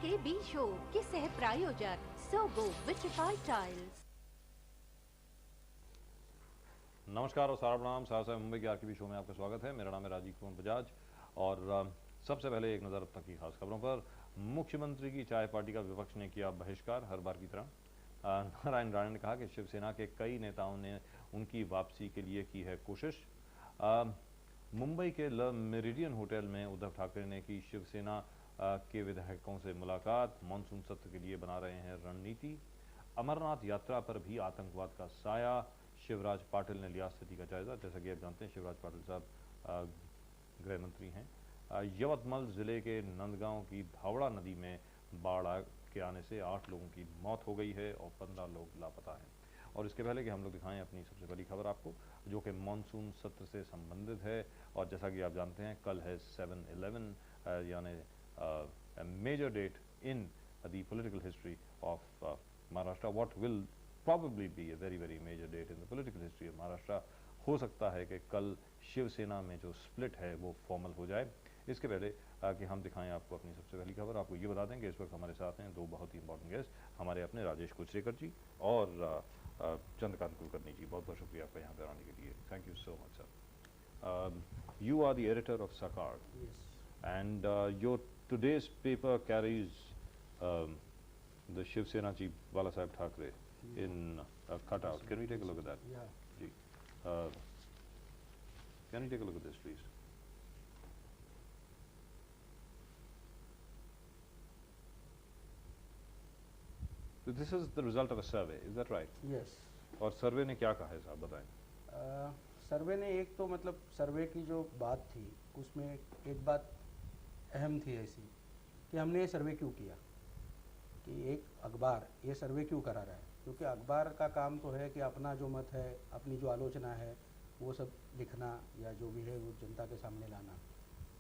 RKB show के सह प्रायोजक सोगो विट्रिफाइड टाइल्स। नमस्कार और सारा प्रणाम। साहब मुंबई के RKB शो में आपका स्वागत है। मेरा नाम है राजीव कुमार बजाज और सबसे पहले एक नज़र अब तक की खास खबरों पर। मुख्यमंत्री की चाय पार्टी का विपक्ष ने किया बहिष्कार, हर बार की तरह। नारायण राणे ने कहा कि शिवसेना के कई नेताओं ने उनकी वापसी के लिए की है कोशिश। मुंबई के ल मेरिडियन होटल में उद्धव ठाकरे ने की शिवसेना के विधायकों से मुलाकात, मानसून सत्र के लिए बना रहे हैं रणनीति। अमरनाथ यात्रा पर भी आतंकवाद का साया, शिवराज पाटिल ने लिया स्थिति का जायजा। जैसा कि आप जानते हैं शिवराज पाटिल साहब गृह मंत्री हैं। यवतमाल जिले के नंदगांव की भावड़ा नदी में बाढ़ के आने से 8 लोगों की मौत हो गई है और 15 लोग लापता हैं। और इसके पहले कि हम लोग दिखाएं अपनी सबसे बड़ी खबर आपको, जो कि मानसून सत्र से संबंधित है। और जैसा कि आप जानते हैं कल है 7/11 यानी major date in the political history of Maharashtra. What will probably be a very major date in the political history of Maharashtra। हो सकता है कि कल शिवसेना में जो स्प्लिट है वो फॉर्मल हो जाए। इसके पहले कि हम दिखाएं आपको अपनी सबसे पहली खबर, आपको ये बता दें कि इस वक्त हमारे साथ हैं दो बहुत ही इंपॉर्टेंट गेस्ट, हमारे अपने राजेश कुचरेकर जी और चंद्रकांत कुलकर्णी जी। बहुत बहुत शुक्रिया आपका यहाँ पर आने के लिए। Thank you so much sir. You are the editor of Sakal and your today's paper carries the Shiv Sena chief Bala Saheb Thackeray in a cutout. Can we take a look at that? Yeah. Can we take a look at this, please? So this is the result of a survey, is that right? Yes. और सर्वे ने क्या कहा है साहब बताएं? सर्वे ने एक तो मतलब सर्वे की जो बात थी उसमें एक बात अहम थी ऐसी कि हमने ये सर्वे क्यों किया, कि एक अखबार ये सर्वे क्यों करा रहा है, क्योंकि अखबार का काम तो है कि अपना जो मत है, अपनी जो आलोचना है वो सब लिखना या जो भी है वो जनता के सामने लाना।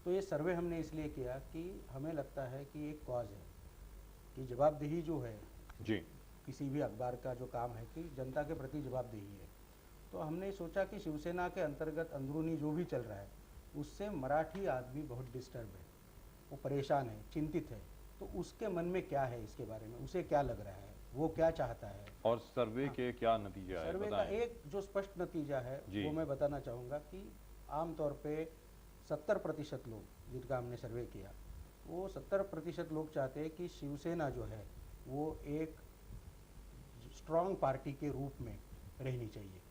तो ये सर्वे हमने इसलिए किया कि हमें लगता है कि एक कॉज है कि जवाबदेही जो है जी, किसी भी अखबार का जो काम है कि जनता के प्रति जवाबदेही है। तो हमने सोचा कि शिवसेना के अंतर्गत अंदरूनी जो भी चल रहा है उससे मराठी आदमी बहुत डिस्टर्ब है, वो परेशान है, चिंतित है। तो उसके मन में क्या है इसके बारे में, उसे क्या लग रहा है, वो क्या चाहता है। और सर्वे के क्या नतीजा है सर्वे का एक जो स्पष्ट नतीजा है वो मैं बताना चाहूँगा कि आमतौर पे 70% लोग जिनका हमने सर्वे किया वो 70% लोग चाहते हैं कि शिवसेना जो है वो एक स्ट्रॉन्ग पार्टी के रूप में रहनी चाहिए।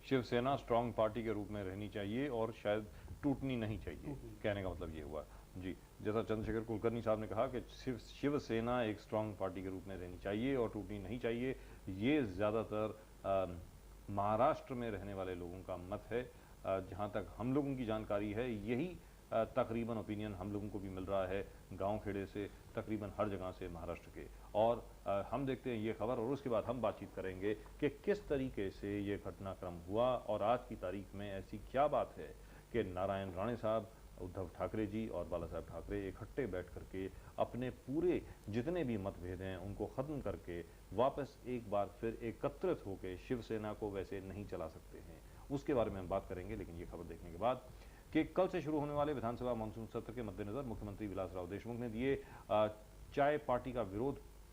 शिवसेना स्ट्रॉन्ग पार्टी के रूप में रहनी चाहिए और शायद टूटनी नहीं चाहिए, कहने का मतलब ये हुआ जी। जैसा चंद्रशेखर कुलकर्णी साहब ने कहा कि शिवसेना एक स्ट्रांग पार्टी के रूप में रहनी चाहिए और टूटनी नहीं चाहिए, ये ज़्यादातर महाराष्ट्र में रहने वाले लोगों का मत है। जहाँ तक हम लोगों की जानकारी है यही तकरीबन ओपिनियन हम लोगों को भी मिल रहा है गांव खेड़े से, तकरीबन हर जगह से महाराष्ट्र के। और हम देखते हैं ये खबर और उसके बाद हम बातचीत करेंगे कि किस तरीके से ये घटनाक्रम हुआ और आज की तारीख में ऐसी क्या बात है कि नारायण राणे साहब, उद्धव ठाकरे जी और बाला साहब ठाकरे इकट्ठे बैठ करके अपने पूरे जितने भी मतभेद हैं उनको ख़त्म करके वापस एक बार फिर एकत्रित होकर शिवसेना को वैसे नहीं चला सकते हैं। उसके बारे में हम बात करेंगे, लेकिन ये खबर देखने के बाद कि कल से शुरू होने वाले विधानसभा मानसून सत्र के मद्देनजर मुख्यमंत्री विलासराव देशमुख ने दिए चाय पार्टी का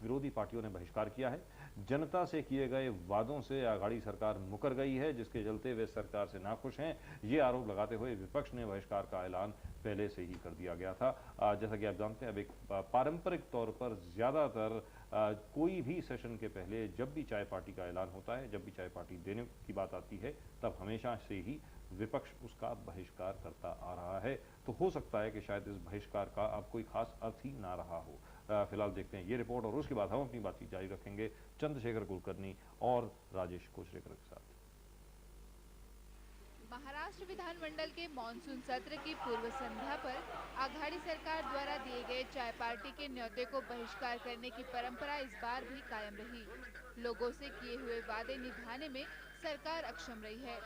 विरोधी पार्टियों ने बहिष्कार किया है। जनता से किए गए वादों से आघाड़ी सरकार मुकर गई है, जिसके चलते वे सरकार से नाखुश हैं। ये आरोप लगाते हुए विपक्ष ने बहिष्कार का ऐलान पहले से ही कर दिया गया था। जैसा कि आप जानते हैं अब एक पारंपरिक तौर पर ज़्यादातर कोई भी सेशन के पहले जब भी चाय पार्टी का ऐलान होता है, जब भी चाय पार्टी देने की बात आती है, तब हमेशा से ही विपक्ष उसका बहिष्कार करता आ रहा है। तो हो सकता है कि शायद इस बहिष्कार का अब कोई खास अर्थ ही ना रहा हो। फिलहाल देखते हैं ये रिपोर्ट और उसके बाद हम अपनी बातचीत जारी रखेंगे चंद्रशेखर कुलकर्णी और राजेश कुचरेकर के साथ। महाराष्ट्र विधानमंडल के मॉनसून सत्र की पूर्व संध्या पर आघाड़ी सरकार द्वारा दिए गए चाय पार्टी के न्योते को बहिष्कार करने की परंपरा इस बार भी कायम रही। लोगों से किए हुए वादे निभाने में सरकार अक्षम रही है।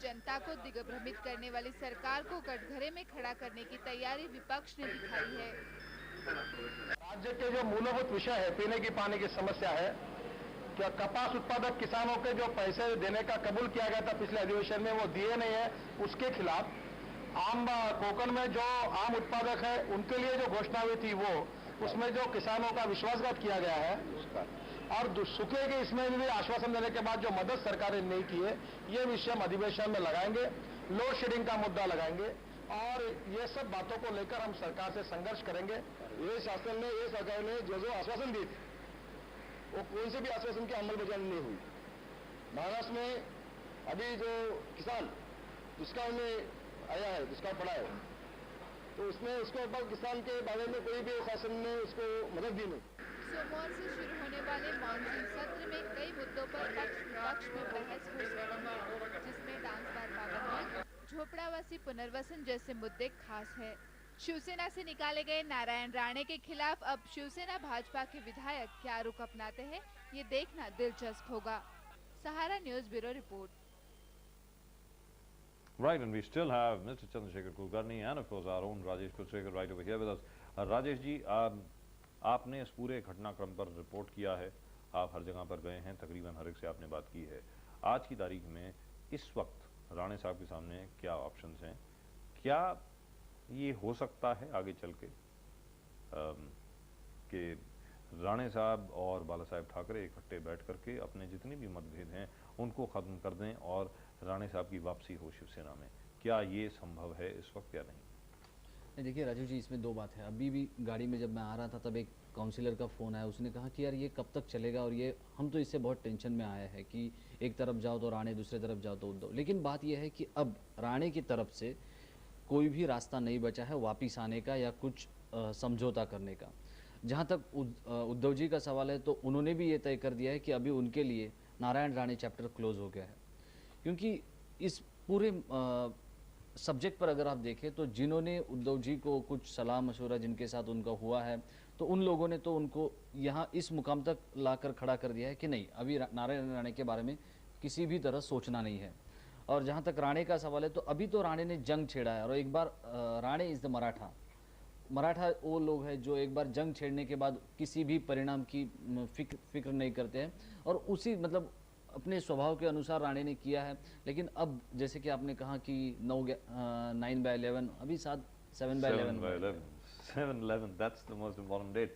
जनता को दिग्भ्रमित करने वाली सरकार को कटघरे में खड़ा करने की तैयारी विपक्ष ने दिखाई है। राज्य के जो मूलभूत विषय है, पीने की पानी की समस्या है, क्या कपास उत्पादक किसानों के जो पैसे देने का कबूल किया गया था पिछले अधिवेशन में वो दिए नहीं है, उसके खिलाफ आम कोकण में जो आम उत्पादक है उनके लिए जो घोषणा हुई थी वो उसमें जो किसानों का विश्वासघात किया गया है और सूखे के इसमें भी आश्वासन देने के बाद जो मदद सरकार ने नहीं की है, ये विषय हम अधिवेशन में लगाएंगे, लोड शेडिंग का मुद्दा लगाएंगे और ये सब बातों को लेकर हम सरकार से संघर्ष करेंगे। ये सरकार ने जो आश्वासन दिए थे वो कौन से भी आश्वासन की अमलबजानी नहीं हुई। महाराष्ट्र में अभी जो किसान दुष्काल में आया है, दुष्काल पड़ा है, तो उसमें उसके ऊपर किसान के बारे में कोई भी शासन ने उसको मदद दी नहीं। सोमवार से शुरू होने वाले मानसून सत्र में कई मुद्दों पर पक्ष विपक्ष में बहस हो रही है, जिसमें डांस बार पाबंदी, झोपड़ावासी पुनर्वसन जैसे मुद्दे खास है। शिवसेना से निकाले गए नारायण राणे के खिलाफ अब शिवसेना भाजपा के विधायक क्या रुख अपनाते हैं, ये देखना दिलचस्प होगा। Sahara news bureau report. Right, and we still have Mr. Chandrasekhar Kulkarni and of course our own Rajesh Kulkarni right over here with us. Rajesh ji, आपने इस पूरे घटनाक्रम पर रिपोर्ट किया है, आप हर जगह पर गए हैं, तकरीबन हर एक से आपने बात की है। आज की तारीख में इस वक्त राणे साहब के सामने क्या ऑप्शंस हैं? क्या ये हो सकता है आगे चल के कि राणे साहब और बाला साहेब ठाकरे इकट्ठे बैठ करके अपने जितने भी मतभेद हैं उनको ख़त्म कर दें और राणे साहब की वापसी हो शिवसेना में? क्या ये संभव है इस वक्त या नहीं? नहीं, देखिए राजीव जी, इसमें दो बात है। अभी भी गाड़ी में जब मैं आ रहा था तब एक काउंसिलर का फ़ोन आया, उसने कहा कि यार ये कब तक चलेगा और ये हम तो इससे बहुत टेंशन में आए हैं कि एक तरफ जाओ तो राणे, दूसरे तरफ जाओ तो उद्धव। लेकिन बात यह है कि अब राणे की तरफ से कोई भी रास्ता नहीं बचा है वापिस आने का या कुछ समझौता करने का। जहाँ तक उद्धव जी का सवाल है तो उन्होंने भी ये तय कर दिया है कि अभी उनके लिए नारायण राणे चैप्टर क्लोज हो गया है, क्योंकि इस पूरे सब्जेक्ट पर अगर आप देखें तो जिन्होंने उद्धव जी को कुछ सलाह मशवरा जिनके साथ उनका हुआ है, तो उन लोगों ने तो उनको यहाँ इस मुकाम तक लाकर खड़ा कर दिया है कि नहीं, अभी नारायण राणे के बारे में किसी भी तरह सोचना नहीं है। और जहाँ तक राणे का सवाल है तो अभी तो राणे ने जंग छेड़ा है, और एक बार राणे इज़ द मराठा वो लोग हैं जो एक बार जंग छेड़ने के बाद किसी भी परिणाम की फिक्र नहीं करते हैं, और उसी मतलब अपने स्वभाव के अनुसार राणे ने किया है। लेकिन अब जैसे कि आपने कहा कि 9/11 अभी 7/11 7/11, that's the most important date.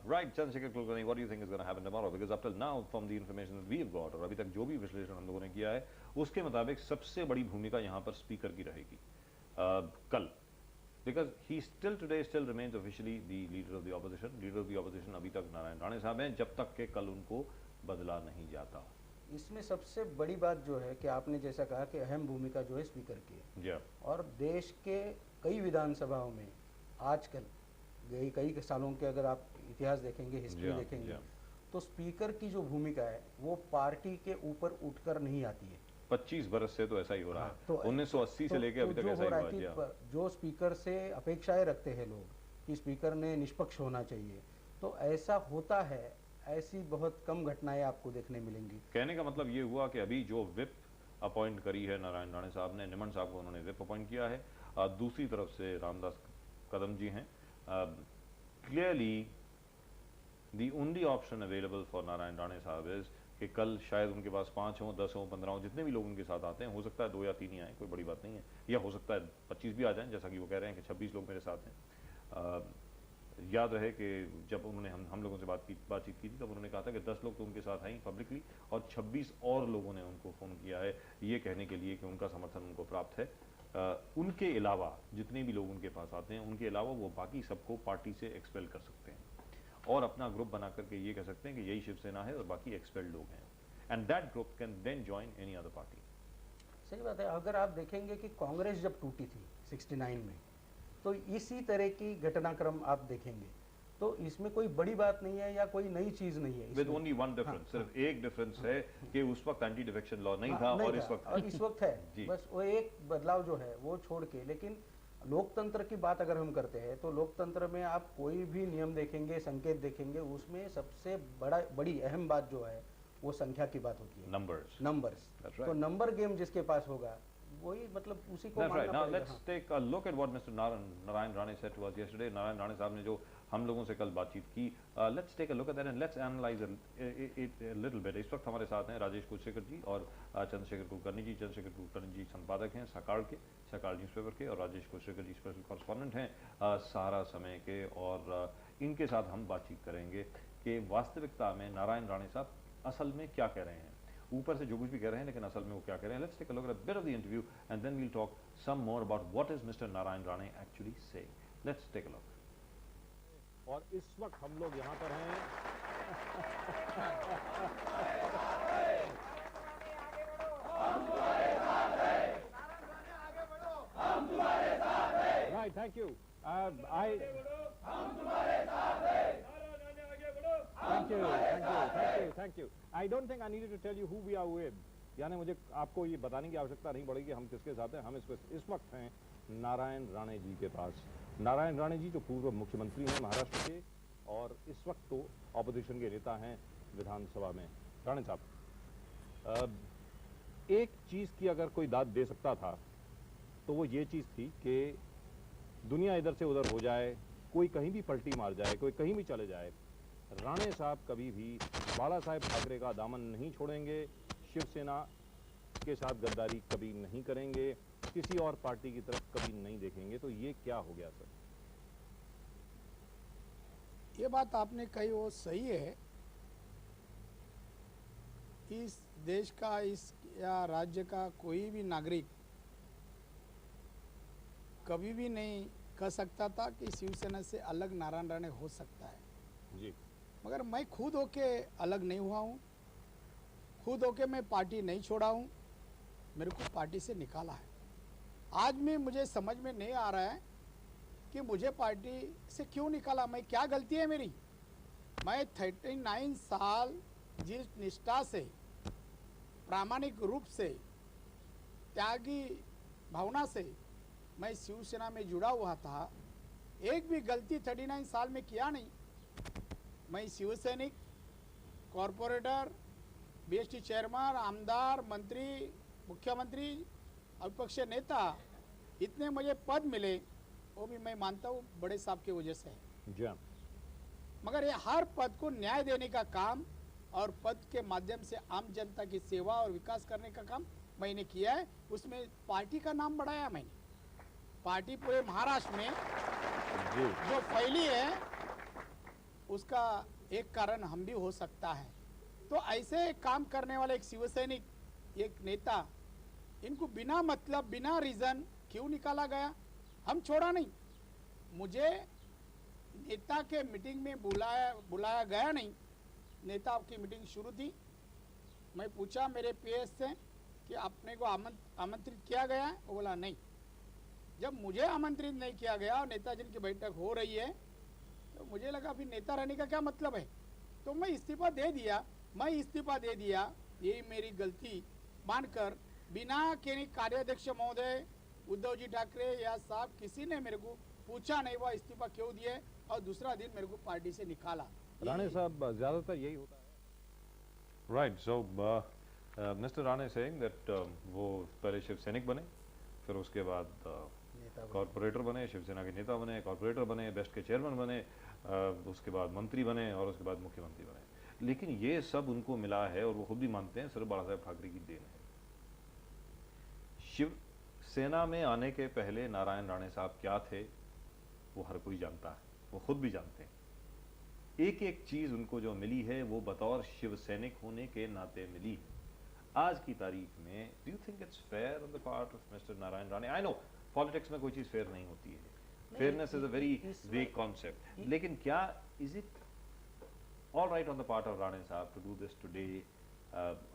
Right, Chandrasekhar Kulkarni, what do you think is going to happen tomorrow? Because up till now, from the information that we have got, और अभी तक जो भी विश्लेषण हम लोगों ने किया है उसके मुताबिक सबसे बड़ी भूमिका यहाँ पर स्पीकर की रहेगी कल, because he still remains officially the leader of the opposition. Leader of the opposition अभी तक नारायण राणे साहब हैं जब तक के कल उनको बदला नहीं जाता। इसमें सबसे बड़ी बात जो है कि आपने जैसा कहा कि अहम भूमिका जो है स्पीकर की है, और देश के कई विधानसभाओं में आजकल कई सालों के अगर आप इतिहास देखेंगे, हिस्ट्री देखेंगे, तो स्पीकर की जो भूमिका है वो पार्टी के ऊपर उठकर नहीं आती है। 25 बरस से तो ऐसा ही हो रहा है, तो 1980 से लेके अभी तक ऐसा ही हो रहा है। जो स्पीकर से अपेक्षाएं रखते हैं लोग कि स्पीकर ने निष्पक्ष होना चाहिए, तो ऐसा होता है। ऐसी बहुत कम घटनाएं आपको देखने मिलेंगी। कहने का मतलब ये हुआ कि अभी जो विप अपॉइंट करी है नारायण राणे साहब ने, निमन साहब को उन्होंने विप अपॉइंट किया है, दूसरी तरफ से रामदास कदम जी हैं। Clearly the only option available for Narayan Rane साहब इज कि कल शायद उनके पास 5 हों, 10 हों, 15 हों, जितने भी लोग उनके साथ आते हैं, हो सकता है 2 या 3 ही आए, कोई बड़ी बात नहीं है, या हो सकता है 25 भी आ जाएं, जैसा कि वो कह रहे हैं कि 26 लोग मेरे साथ हैं। याद रहे कि जब उन्होंने हम लोगों से बातचीत की थी तब उन्होंने कहा था कि 10 लोग तो उनके साथ हैं पब्लिकली, और 26 और लोगों ने उनको फ़ोन किया है ये कहने के लिए कि उनका समर्थन उनको प्राप्त है। उनके अलावा जितने भी लोग उनके पास आते हैं, उनके अलावा वो बाकी सबको पार्टी से एक्सपेल कर सकते हैं और अपना ग्रुप बना करके ये कह सकते हैं कि यही शिवसेना है और बाकी एक्सपेल्ड लोग हैं, and that group can then join any other party. सही बात है। अगर आप देखेंगे कि कांग्रेस जब टूटी थी 69 में, तो इसी तरह की घटनाक्रम आप देखेंगे, तो इसमें कोई बड़ी बात नहीं है या कोई नई चीज नहीं है। विद ओनली वन डिफरेंस, सिर्फ एक डिफरेंस है कि उस वक्त एंटी डिफेक्शन लॉ नहीं था और इस वक्त है। बस वो एक बदलाव जो है वो छोड़ के। लेकिन लोकतंत्र की बात अगर हम करते हैं तो लोकतंत्र में आप कोई भी नियम देखेंगे, संकेत देखेंगे, उसमें सबसे बड़ी अहम बात जो है वो संख्या की बात होती है, नंबर्स। तो नंबर गेम जिसके पास होगा वही मतलब उसी को मानना पड़ेगा। Now let's take a look at what Mr. Narayan Rane said to us yesterday. Narayan Rane साहब ने जो हम लोगों से कल बातचीत की, let's take a look at that and let's analyze it a little bit. इस वक्त हमारे साथ हैं राजेश कुलशेखर जी और चंद्रशेखर कुलकर्णी जी। चंद्रशेखर कुलकर्णी जी संपादक हैं सकाल न्यूज़पेपर के, और राजेश कुलशेखर जी स्पेशल कॉरेस्पॉन्डेंट हैं सहारा समय के। और इनके साथ हम बातचीत करेंगे कि वास्तविकता में नारायण राणे साहब असल में क्या कह रहे हैं, ऊपर से जो कुछ भी कह रहे हैं लेकिन असल में वो क्या कह रहे हैं। Let's take a look at a bit of the interview and then we'll talk some more about what is mister Narayan Rane actually saying. Let's take a look. और इस वक्त हम लोग यहाँ पर हैं right, thank you. Thank you. I don't think I needed to tell you who we are with, यानी मुझे आपको ये बताने की आवश्यकता नहीं पड़ेगी हम किसके साथ हैं। हम इस वक्त हैं नारायण राणे जी के पास। नारायण राणे जी जो पूर्व मुख्यमंत्री हैं महाराष्ट्र के और इस वक्त तो ऑपोजिशन के नेता हैं विधानसभा में। राणे साहब, एक चीज़ की अगर कोई दाद दे सकता था तो वो ये चीज़ थी कि दुनिया इधर से उधर हो जाए, कोई कहीं भी पलटी मार जाए, कोई कहीं भी चले जाए, राणे साहब कभी भी बाला साहेब ठाकरे का दामन नहीं छोड़ेंगे, शिवसेना के साथ गद्दारी कभी नहीं करेंगे, किसी और पार्टी की तरफ कभी नहीं देखेंगे। तो ये क्या हो गया सर? ये बात आपने कही वो सही है। इस देश का इस या राज्य का कोई भी नागरिक कभी भी नहीं कह सकता था कि शिवसेना से अलग नारायण राणे हो सकता है जी। मगर मैं खुद होके अलग नहीं हुआ हूँ, खुद होके मैं पार्टी नहीं छोड़ा हूँ, मेरे को पार्टी से निकाला है। आज भी मुझे समझ में नहीं आ रहा है कि मुझे पार्टी से क्यों निकाला, मैं क्या गलती है मेरी। मैं 39 साल जिस निष्ठा से, प्रामाणिक रूप से, त्यागी भावना से मैं शिवसेना में जुड़ा हुआ था, एक भी गलती 39 साल में किया नहीं। मैं शिवसैनिक, कॉरपोरेटर, बीएसटी चेयरमैन, आमदार, मंत्री, मुख्यमंत्री, विपक्ष नेता, इतने मुझे पद मिले, वो भी मैं मानता हूँ बड़े साहब की वजह से है। जी। मगर ये हर पद को न्याय देने का काम और पद के माध्यम से आम जनता की सेवा और विकास करने का काम मैंने किया है। उसमें पार्टी का नाम बढ़ाया मैंने। पार्टी पूरे महाराष्ट्र में जो फैली है उसका एक कारण हम भी हो सकता है। तो ऐसे काम करने वाले एक शिवसैनिक, एक नेता, इनको बिना मतलब, बिना रीजन क्यों निकाला गया? हम छोड़ा नहीं। मुझे नेता के मीटिंग में बुलाया गया नहीं। नेता की मीटिंग शुरू थी, मैं पूछा मेरे पीएस से कि आपने को आमंत्रित किया गया है? वो बोला नहीं। जब मुझे आमंत्रित नहीं किया गया और नेताजी की बैठक हो रही है तो मुझे लगा फिर नेता रहने का क्या मतलब है, तो मैं इस्तीफा दे दिया। यही मेरी गलती मानकर बिना किसी कार्याध्यक्ष महोदय, उद्धव जी ठाकरे या साहब किसी ने मेरे को पूछा नहीं वह इस्तीफा क्यों दिए और दूसरा दिन मेरे को पार्टी से निकाला। राणे साहब, ज्यादातर यही होता है। Right, so mister Rane saying that वो पहले शिवसैनिक बने, फिर उसके बाद कॉर्पोरेटर बने, शिवसेना के नेता बने, कॉर्पोरेटर बने, बेस्ट के चेयरमैन बने, उसके बाद मंत्री बने और उसके बाद मुख्यमंत्री बने। लेकिन ये सब उनको मिला है और वो खुद भी मानते हैं सिर्फ बाला साहेब ठाकरे की देन है। शिवसेना में आने के पहले नारायण राणे साहब क्या थे वो हर कोई जानता है, वो खुद भी जानते हैं। एक एक चीज उनको जो मिली है वो बतौर शिव सैनिक होने के नाते मिली है। आज की तारीख में do you think it's fair on the part of mister Narayan Rane? I know politics में कोई चीज फेयर नहीं होती है, fairness is a very vague concept, लेकिन क्या is it all right on the part of Rane साहब टू डू दिस टुडे?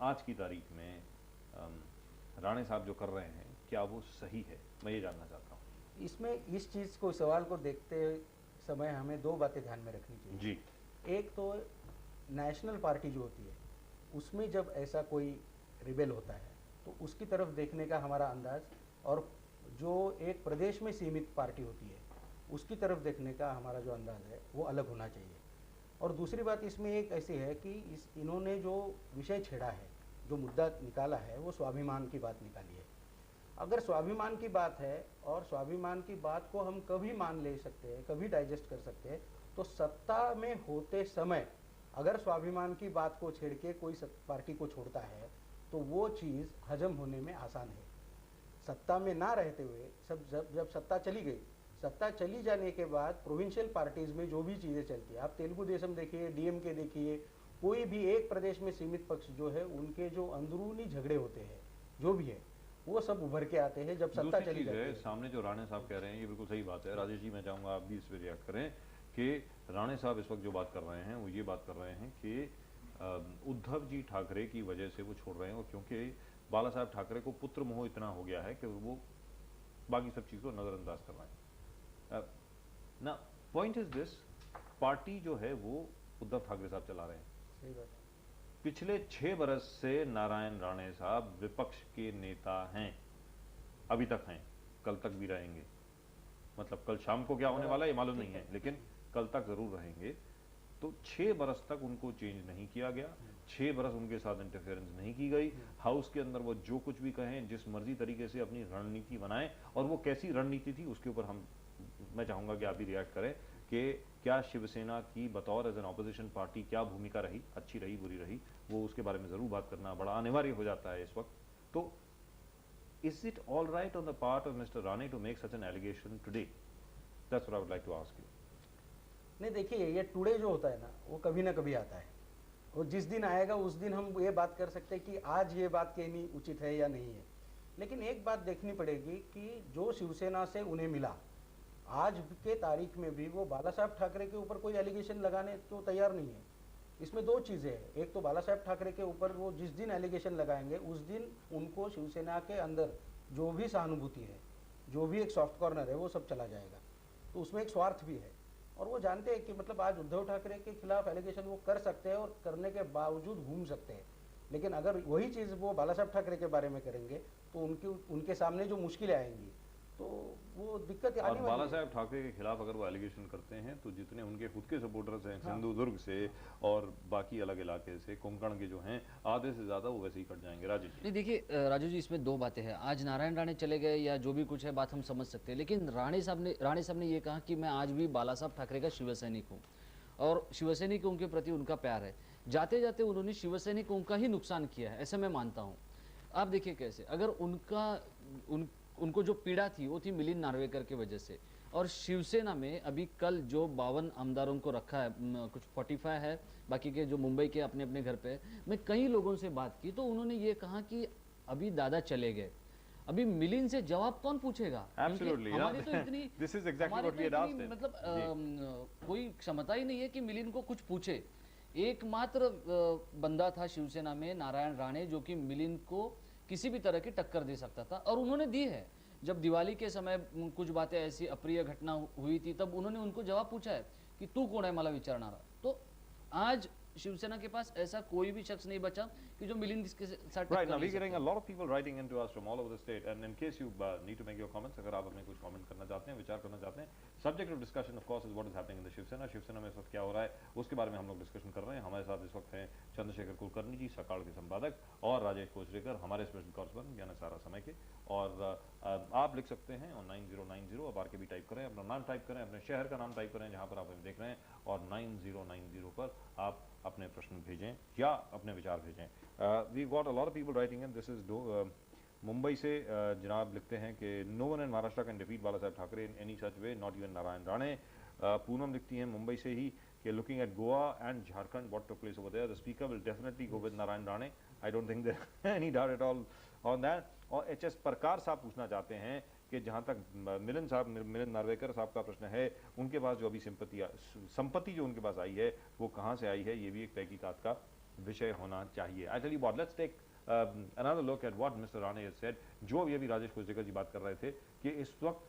आज की तारीख में राणे साहब जो कर रहे हैं क्या वो सही है? मैं ये जानना चाहता हूँ। इसमें इस चीज़ को, सवाल को देखते समय हमें दो बातें ध्यान में रखनी चाहिए जी। एक तो नेशनल पार्टी जो होती है उसमें जब ऐसा कोई रिबेल होता है तो उसकी तरफ देखने का हमारा अंदाज, और जो एक प्रदेश में सीमित पार्टी होती है उसकी तरफ देखने का हमारा जो अंदाज है वो अलग होना चाहिए। और दूसरी बात इसमें एक ऐसी है कि इन्होंने जो विषय छेड़ा है, जो मुद्दा निकाला है, वो स्वाभिमान की बात निकाली है। अगर स्वाभिमान की बात है और स्वाभिमान की बात को हम कभी मान ले सकते हैं, कभी डाइजेस्ट कर सकते हैं, तो सत्ता में होते समय अगर स्वाभिमान की बात को छेड़ के कोई पार्टी को छोड़ता है तो वो चीज़ हजम होने में आसान है। सत्ता में ना रहते हुए जब सत्ता चली गई, सत्ता चली जाने के बाद प्रोविंशियल पार्टीज में जो भी चीजें चलती है, आप तेलुगु देशम देखिए, डीएमके देखिए, कोई भी एक प्रदेश में सीमित पक्ष जो है उनके जो अंदरूनी झगड़े होते हैं जो भी है वो सब उभर के आते हैं जब सत्ता दूसरी चली चीज जाती है, है। सामने जो राणे साहब कह रहे हैं ये बिल्कुल सही बात है। राजेश जी मैं चाहूंगा आप भी इस पर रिएक्ट करें कि राणे साहब इस वक्त जो बात कर रहे हैं वो ये बात कर रहे हैं कि उद्धव जी ठाकरे की वजह से वो छोड़ रहे हैं, और क्योंकि बाला साहब ठाकरे को पुत्र मोह इतना हो गया है कि वो बाकी सब चीज को नजरअंदाज कर रहे हैं। ना पॉइंट इज दिस, पार्टी जो है वो उद्धव ठाकरे साहब चला रहे हैं। सही बात है। पिछले 6 बरस से नारायण राणे साहब विपक्ष के नेता हैं, अभी तक हैं, कल तक भी रहेंगे। मतलब कल शाम को क्या होने वाला है ये मालूम नहीं है, लेकिन कल तक जरूर रहेंगे। तो 6 बरस तक उनको चेंज नहीं किया गया, 6 बरस उनके साथ इंटरफेरेंस नहीं की गई। हाउस के अंदर वो जो कुछ भी कहें, जिस मर्जी तरीके से अपनी रणनीति बनाएं, और वो कैसी रणनीति थी उसके ऊपर मैं चाहूंगा कि आप भी रिएक्ट करें कि क्या शिवसेना की बतौर एज एन ऑपोजिशन पार्टी क्या भूमिका रही, अच्छी रही, बुरी रही, वो उसके बारे में जरूर बात करना बड़ा अनिवार्य हो जाता है इस वक्त। तो is it all right on the part of mister Rane to make such an allegation today? That's what I would like to ask you. नहीं देखिए, ये टुडे जो होता है ना वो कभी ना कभी आता है, और जिस दिन आएगा उस दिन हम ये बात कर सकते हैं कि आज ये बात कहनी उचित है या नहीं है। लेकिन एक बात देखनी पड़ेगी कि जो शिवसेना से उन्हें मिला, आज के तारीख में भी वो बाला साहब ठाकरे के ऊपर कोई एलिगेशन लगाने तो तैयार नहीं है। इसमें दो चीज़ें हैं, एक तो बाला साहब ठाकरे के ऊपर वो जिस दिन एलिगेशन लगाएंगे उस दिन उनको शिवसेना के अंदर जो भी सहानुभूति है, जो भी एक सॉफ्ट कॉर्नर है, वो सब चला जाएगा। तो उसमें एक स्वार्थ भी है, और वो जानते हैं कि मतलब आज उद्धव ठाकरे के खिलाफ एलिगेशन वो कर सकते हैं और करने के बावजूद घूम सकते हैं। लेकिन अगर वही चीज़ वो बाला साहब ठाकरे के बारे में करेंगे तो उनके सामने जो मुश्किलें आएंगी तो वो दिक्कत आने और वाली बाला है। साहब ठाकरे के खिलाफ अगर वो एलिगेशन करते हैं तो जितने उनके खुद के सपोर्टर्स हैं सिंधुदुर्ग से और बाकी अलग इलाके से, कोंकण के जो हैं, आधे से ज्यादा वो वैसे ही कट जाएंगे। राजू जी। नहीं देखिए राजू जी, इसमें दो बातें हैं। आज नारायण राणे चले गए या जो भी कुछ है बात हम समझ सकते हैं, लेकिन राणे साहब ने ये कहा कि मैं आज भी बाला साहब ठाकरे का शिवसैनिक हूँ और शिवसैनिकों के प्रति उनका प्यार है। जाते जाते उन्होंने शिवसैनिकों का ही नुकसान किया है, ऐसा मैं मानता हूँ। आप देखिए कैसे, अगर उनको जो पीड़ा थी वो थी मिलिंद नार्वेकर की वजह से, और शिवसेना में अभी कल जो 52 आमदारों को रखा है, कुछ 45 है, बाकी के जो मुंबई के अपने अपने घर पे, मैं कई लोगों से बात की तो उन्होंने ये कहा कि अभी दादा चले गए, अभी मिलिंद से जवाब कौन पूछेगा? Absolutely, हमारी yeah. तो इतनी This is exactly हमारी what we तो had इतनी asked him. मतलब कोई क्षमता ही नहीं है कि मिलिंद को कुछ पूछे। एकमात्र बंदा था शिवसेना में नारायण राणे, जो कि मिलिंद को किसी भी तरह की टक्कर दे सकता था, और उन्होंने दी है। जब दिवाली के समय कुछ बातें ऐसी अप्रिय घटना हुई थी तब उन्होंने उनको जवाब पूछा है कि तू कौन है मला विचारणारा। तो आज शिवसेना के पास ऐसा कोई भी शख्स नहीं बचा कि जो मिलिंद के साथ Right, now we're getting a lot of people writing into us from all over the state, and in case you need to make your comments, अगर आप अपने कुछ comment करना चाहते हैं, विचार करना चाहते हैं, subject of discussion of course is what is happening in the Shiv Sena में इस वक्त क्या हो रहा है उसके बारे में हम लोग डिस्कशन कर रहे हैं। हमारे साथ इस वक्त हैं चंद्रशेखर कुलकर्णी जी, सकाल के संपादक, और राजेश कोचरेकर, हमारे स्पेशल कॉरेस्पॉन्डेंट यानी सारा समय के। और आप लिख सकते हैं और 9090 अब आके भी टाइप करें, अपना नाम टाइप करें, अपने शहर का नाम टाइप करें जहाँ पर आप हमें देख रहे हैं, और 9090 पर आप अपने प्रश्न भेजें या अपने विचार भेजें। We got a lot of people writing in. This is Mumbai से जनाब लिखते हैं कि no one in Maharashtra can defeat Bala Sahab Thackeray in any such way, not even Narayan Rane. Poonam लिखती हैं मुंबई से ही कि looking at Goa and Jharkhand what took place over there, the speaker will definitely go with Narayan Rane. I don't think there any doubt at all on that. और HS. प्रकार साहब पूछना चाहते हैं कि जहाँ तक मिलिंद नार्वेकर साहब का प्रश्न है, उनके पास जो अभी संपत्ति जो उनके पास आई है वो कहाँ से आई है, ये भी एक तहकीकात का विषय होना चाहिए। I tell you what, let's take another look at what mister Rane has said. जो अभी राजेश कोचरेकर जी बात कर रहे थे कि इस वक्त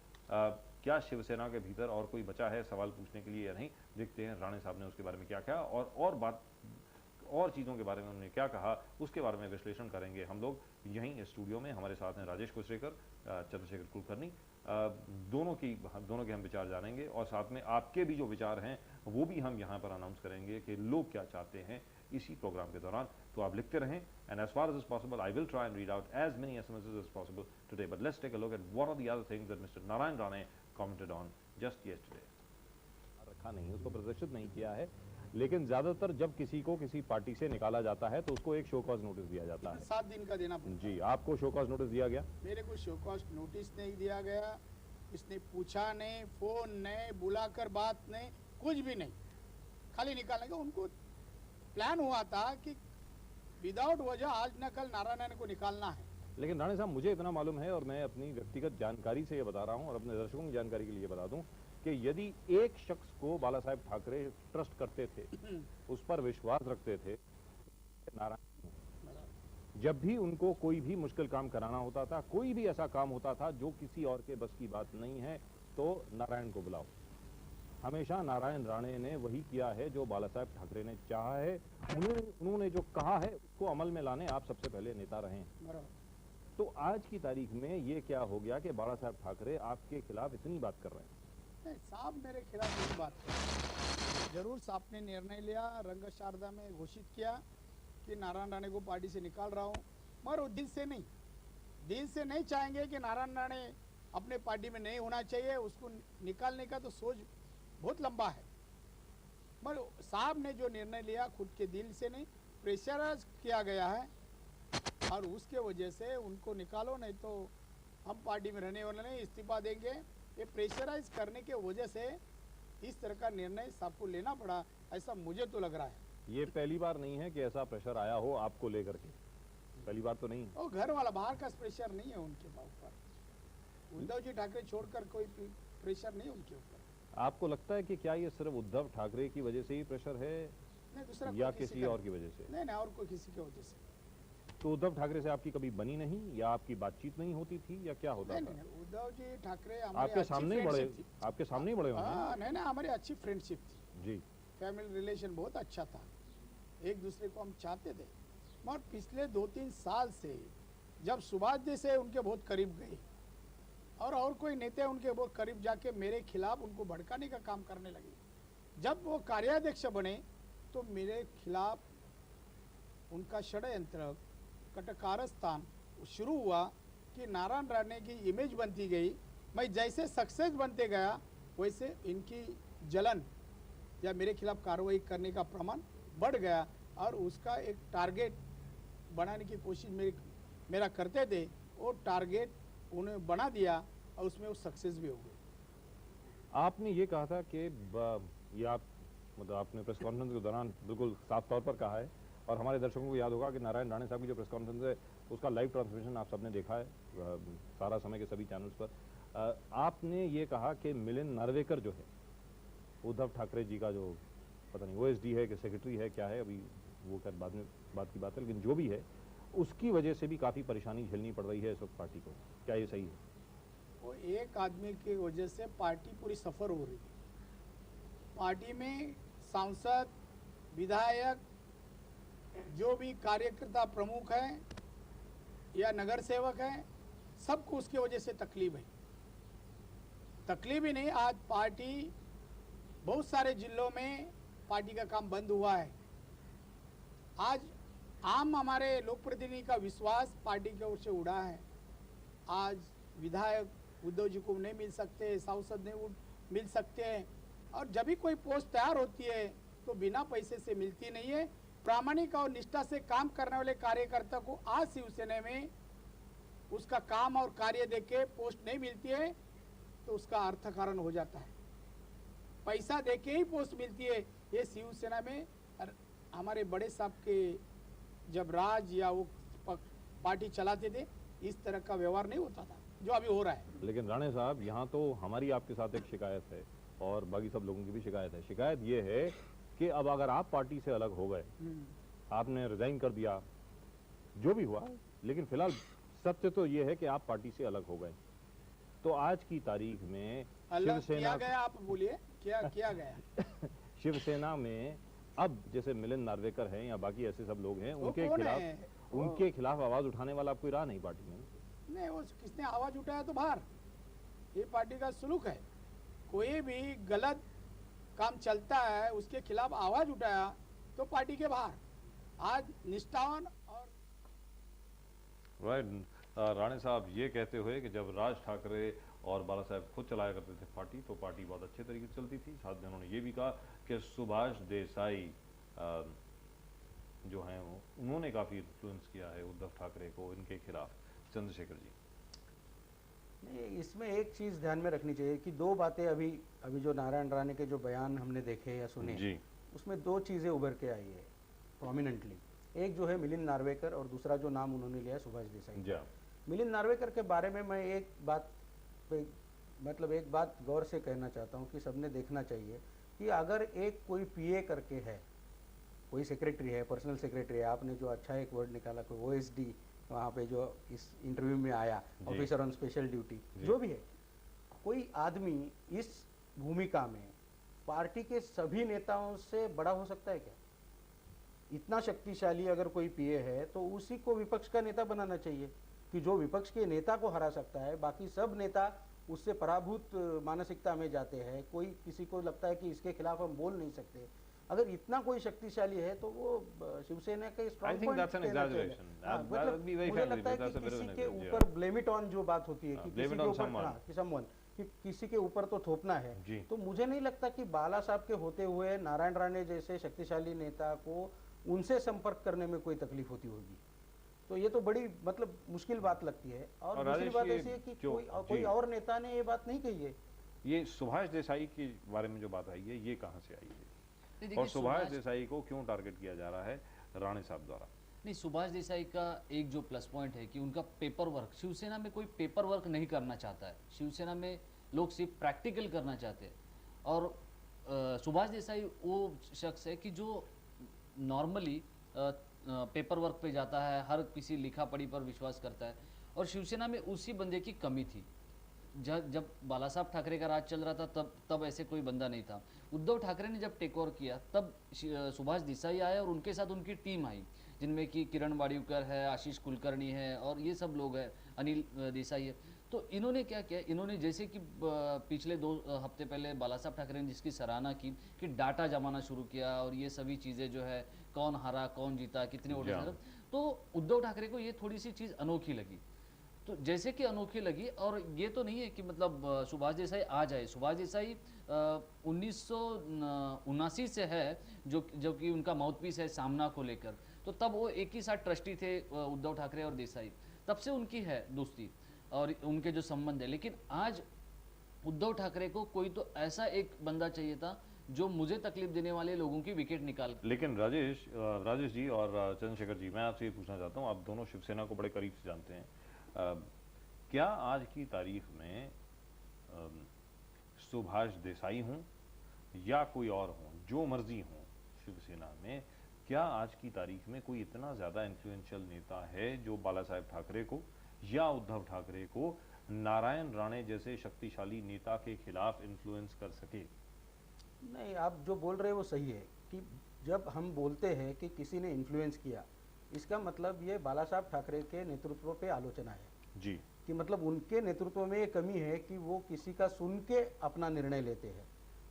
क्या शिवसेना के भीतर और कोई बचा है सवाल पूछने के लिए या नहीं। देखते हैं राणे साहब ने उसके बारे में क्या कहा, और चीज़ों के बारे में उन्होंने क्या कहा, उसके बारे में विश्लेषण करेंगे हम लोग यहीं स्टूडियो में। हमारे साथ हैं राजेश कोचरेकर, चंद्रशेखर कुलकर्णी, दोनों के हम विचार जानेंगे, और साथ में आपके भी जो विचार हैं वो भी हम यहाँ पर अनाउंस करेंगे कि लोग क्या चाहते हैं इसी प्रोग्राम के दौरान। तो आप लिखते रहें, and as far as is possible I will try and read out as many SMSes as possible today. But let's take a look at what are the other things that mister Narayan Rane commented on just yesterday. रखा नहीं, उसको प्रदर्शित नहीं किया है, लेकिन ज्यादातर जब किसी को किसी पार्टी से निकाला जाता है तो उसको एक शो कॉज नोटिस दिया जाता है। 7 दिन का देना पड़ता जी, आपको शो कॉज नोटिस दिया गया? मेरे को शो कॉज नोटिस नहीं दिया गया। इसने पूछा नहीं, फोन नहीं, बुलाकर बात नहीं, कुछ भी नहीं, खाली निकालने का उनको प्लान हुआ था कि विदाउट वजह आज न कल नारायण राणे को निकालना है। लेकिन राणे साहब, मुझे इतना मालूम है और मैं अपनी व्यक्तिगत जानकारी से ये बता रहा हूं और अपने दर्शकों की जानकारी के लिए बता दूं कि यदि एक शख्स को बाला साहेब ठाकरे ट्रस्ट करते थे, उस पर विश्वास रखते थे, नारायण, जब भी उनको कोई भी मुश्किल काम कराना होता था, कोई भी ऐसा काम होता था जो किसी और के बस की बात नहीं है, तो नारायण को बुलाओ। हमेशा नारायण राणे ने वही किया है जो बाला साहेब ठाकरे ने चाहा है। उन्होंने जो कहा है उसको अमल में लाने आप सबसे पहले नेता रहे हैं। तो आज की तारीख में ये क्या हो गया कि बाला साहेब ठाकरे आपके खिलाफ इतनी बात कर रहे हैं? नहीं, साहब मेरे खिलाफ नहीं बात कर, जरूर साहब ने निर्णय लिया, रंग शारदा में घोषित किया कि नारायण राणे को पार्टी से निकाल रहा हूँ, मगर वो दिल से नहीं चाहेंगे कि नारायण राणे अपने पार्टी में नहीं होना चाहिए। उसको निकालने का तो सोच बहुत लंबा है, मगर साहब ने जो निर्णय लिया खुद के दिल से नहीं, प्रेशराइज किया गया है और उसके वजह से उनको निकालो, नहीं तो हम पार्टी में रहने वाले नहीं, इस्तीफा देंगे। ये प्रेशराइज करने के वजह से इस तरह का निर्णय साहब को लेना पड़ा, ऐसा मुझे तो लग रहा है। ये पहली बार नहीं है कि ऐसा प्रेशर आया हो आपको लेकर के, पहली बार तो नहीं। और घर वाला, बाहर का प्रेशर नहीं है उनके ऊपर, उद्धव जी ठाकरे छोड़कर कोई प्रेशर नहीं उनके ऊपर। आपको लगता है कि क्या ये सिर्फ उद्धव ठाकरे की वजह से ही प्रेशर है नहीं, दूसरा या कोई किसी और की वजह से? नहीं, और कोई किसी की वजह से। तो उद्धव ठाकरे से आपकी कभी बनी नहीं या आपकी बातचीत नहीं होती थी या क्या होता था? नहीं, उद्धव जी ठाकरे आपके सामने ही बड़े होंगे। नहीं, हमारी अच्छी फ्रेंडशिप थी जी, फैमिली रिलेशन बहुत अच्छा था, एक दूसरे को हम चाहते थे। मगर पिछले 2-3 साल से जब सुभाष जी से उनके बहुत करीब गए और कोई नेता उनके बहुत करीब जाके मेरे खिलाफ उनको भड़काने का काम करने लगे, जब वो कार्याध्यक्ष बने तो मेरे खिलाफ उनका षड्यंत्र, कटकारस्थान शुरू हुआ कि नारायण राणे की इमेज बनती गई। मैं जैसे सक्सेस बनते गया वैसे इनकी जलन या मेरे खिलाफ कार्रवाई करने का प्रमाण बढ़ गया और उसका एक टारगेट बनाने की कोशिश मेरा करते थे। वो टारगेट उन्हें बना दिया और उसमें वो सक्सेस भी हो गए। आपने ये कहा था कि ये आप मतलब आपने प्रेस कॉन्फ्रेंस के दौरान बिल्कुल साफ तौर पर कहा है और हमारे दर्शकों को याद होगा कि नारायण राणे साहब की जो प्रेस कॉन्फ्रेंस है उसका लाइव ट्रांसमिशन आप सबने देखा है सारा समय के सभी चैनल्स पर। आपने ये कहा कि मिलिंद नार्वेकर जो है उद्धव ठाकरे जी का जो पता नहीं OSD है कि सेक्रेटरी है क्या है, अभी वो खैर बाद में बात की बात है, लेकिन जो भी है उसकी वजह से भी काफ़ी परेशानी झेलनी पड़ रही है इस वक्त पार्टी को, क्या ये सही है? वो एक आदमी की वजह से पार्टी पूरी सफ़र हो रही है। पार्टी में सांसद, विधायक, जो भी कार्यकर्ता प्रमुख है या नगर सेवक है, सबको उसकी वजह से तकलीफ है। तकलीफ ही नहीं, आज पार्टी बहुत सारे जिलों में पार्टी का काम बंद हुआ है। आज आम हमारे लोक प्रतिनिधि का विश्वास पार्टी की ओर से उड़ा है। आज विधायक उद्धव जी को नहीं मिल सकते, सांसद नहीं मिल सकते हैं और जब भी कोई पोस्ट तैयार होती है तो बिना पैसे से मिलती नहीं है। प्रामाणिक और निष्ठा से काम करने वाले कार्यकर्ता को आज शिवसेना में उसका काम और कार्य देके पोस्ट नहीं मिलती है तो उसका अर्थ कारण हो जाता है। पैसा देके ही पोस्ट मिलती है। ये शिवसेना में हमारे बड़े साहब के जब राज या वो पार्टी चलाते थे इस तरह का व्यवहार नहीं होता था जो अभी हो रहा है। लेकिन राणे साहब, यहाँ तो हमारी आपके साथ एक शिकायत है और बाकी सब लोगों की भी शिकायत है। शिकायत ये है कि अब अगर आप पार्टी से अलग हो गए, आपने रिजाइन कर दिया, जो भी हुआ, लेकिन फिलहाल सत्य तो ये है कि आप पार्टी से अलग हो गए, तो आज की तारीख में शिवसेना किया गया, आप बोलिए क्या किया गया? शिवसेना में अब जैसे मिलिंद नार्वेकर हैं या बाकी ऐसे सब लोग हैं, उनके खिलाफ आवाज उठाने वाला कोई रहा नहीं पार्टी में? नहीं, वो किसने आवाज उठाया तो बाहर, ये पार्टी का सुलूक है। कोई भी गलत काम चलता है उसके खिलाफ आवाज उठाया तो पार्टी के बाहर। आज निष्ठावान और राणे साहब ये कहते हुए कि जब राज ठाकरे और बाला साहब खुद चलाया करते थे पार्टी, तो पार्टी बहुत अच्छे तरीके से चलती थी। साथ में उन्होंने ये भी कहा कि सुभाष देसाई जो हैं वो उन्होंने काफ़ी इन्फ्लुएंस किया है उद्धव ठाकरे को इनके खिलाफ। चंद्रशेखर जी, नहीं, इसमें एक चीज़ ध्यान में रखनी चाहिए कि दो बातें अभी जो नारायण राणे के जो बयान हमने देखे या सुने, जी उसमें दो चीज़ें उभर के आई है प्रोमिनेंटली। एक जो है मिलिंद नार्वेकर और दूसरा जो नाम उन्होंने लिया है सुभाष देसाई। जी मिलिंद नार्वेकर के बारे में मैं एक बात पे मतलब एक बात गौर से कहना चाहता हूँ कि सबने देखना चाहिए कि अगर एक कोई पीए करके है, कोई सेक्रेटरी है, पर्सनल सेक्रेटरी है, आपने जो अच्छा एक वर्ड निकाला, कोई ओएसडी वहाँ पे जो इस इंटरव्यू में आया, ऑफिसर ऑन स्पेशल ड्यूटी, जो भी है, कोई आदमी इस भूमिका में पार्टी के सभी नेताओं से बड़ा हो सकता है क्या? इतना शक्तिशाली अगर कोई पीए है तो उसी को विपक्ष का नेता बनाना चाहिए कि जो विपक्ष के नेता को हरा सकता है। बाकी सब नेता उससे पराभूत मानसिकता में जाते हैं। कोई किसी को लगता है कि इसके खिलाफ हम बोल नहीं सकते। अगर इतना कोई शक्तिशाली है तो वो शिवसेना के स्ट्रॉन्ग पॉइंट मतलब मुझे लगता है कि किसी के ऊपर ब्लेम इट ऑन जो बात होती है कि किसी के ऊपर समवन कि किसी के ऊपर तो थोपना है, तो मुझे नहीं लगता कि बाला साहब के होते हुए नारायण राणे जैसे शक्तिशाली नेता को उनसे संपर्क करने में कोई तकलीफ होती होगी। तो ये तो बड़ी मतलब मुश्किल बात लगती है। और दूसरी बात ऐसी है कि कोई और नेता ने ये बात नहीं कही है। ये सुभाष देसाई के बारे में जो बात आई है ये कहाँ से आई है और सुभाष देसाई को क्यों टारगेट किया जा रहा है राणे साहब द्वारा? नहीं, सुभाष देसाई का एक जो प्लस पॉइंट है कि उनका पेपर वर्क, शिवसेना में कोई पेपर वर्क नहीं करना चाहता है। शिवसेना में लोग सिर्फ प्रैक्टिकल करना चाहते हैं। और सुभाष देसाई वो शख्स है कि जो नॉर्मली पेपर वर्क पे जाता है, हर किसी लिखा पढ़ी पर विश्वास करता है। और शिवसेना में उसी बंदे की कमी थी। जब बाला साहब ठाकरे का राज चल रहा था तब ऐसे कोई बंदा नहीं था। उद्धव ठाकरे ने जब टेक ओवर किया तब सुभाष देसाई आए और उनके साथ उनकी टीम आई, जिनमें कि किरण वाड्यूकर है, आशीष कुलकर्णी है और ये सब लोग हैं, अनिल देसाई है। तो इन्होंने क्या किया, इन्होंने जैसे कि पिछले 2 हफ्ते पहले बाला साहब ठाकरे ने जिसकी सराहना की कि डाटा जमाना शुरू किया और ये सभी चीज़ें जो है कौन हारा कौन जीता कितने वोट हारा, तो उद्धव ठाकरे को ये थोड़ी सी चीज़ अनोखी लगी। तो जैसे कि अनोखी लगी, और ये तो नहीं है कि मतलब सुभाष देसाई आ जाए। सुभाष देसाई 1979 से है जो कि उनका माउथपीस है सामना को लेकर। तो तब वो एक ही साथ ट्रस्टी थे, उद्धव ठाकरे और देसाई, तब से उनकी है दोस्ती और उनके जो संबंध है। लेकिन आज उद्धव ठाकरे को कोई तो ऐसा एक बंदा चाहिए था जो मुझे तकलीफ देने वाले लोगों की विकेट निकाल। लेकिन राजेश जी और चंद्रशेखर जी, मैं आपसे ये पूछना चाहता हूँ, आप दोनों शिवसेना को बड़े करीब से जानते हैं, क्या आज की तारीख में सुभाष देसाई हों या कोई और हों, जो मर्जी हों शिवसेना में, क्या आज की तारीख में कोई इतना ज़्यादा इन्फ्लुएंशियल नेता है जो बाला साहेब ठाकरे को या उद्धव ठाकरे को नारायण राणे जैसे शक्तिशाली नेता के खिलाफ इन्फ्लुएंस कर सके? नहीं, आप जो बोल रहे हैं वो सही है कि जब हम बोलते हैं कि किसी ने इन्फ्लुएंस किया, इसका मतलब ये बाला साहब ठाकरे के नेतृत्व पे आलोचना है जी, कि मतलब उनके नेतृत्व में ये कमी है कि वो किसी का सुन के अपना निर्णय लेते हैं।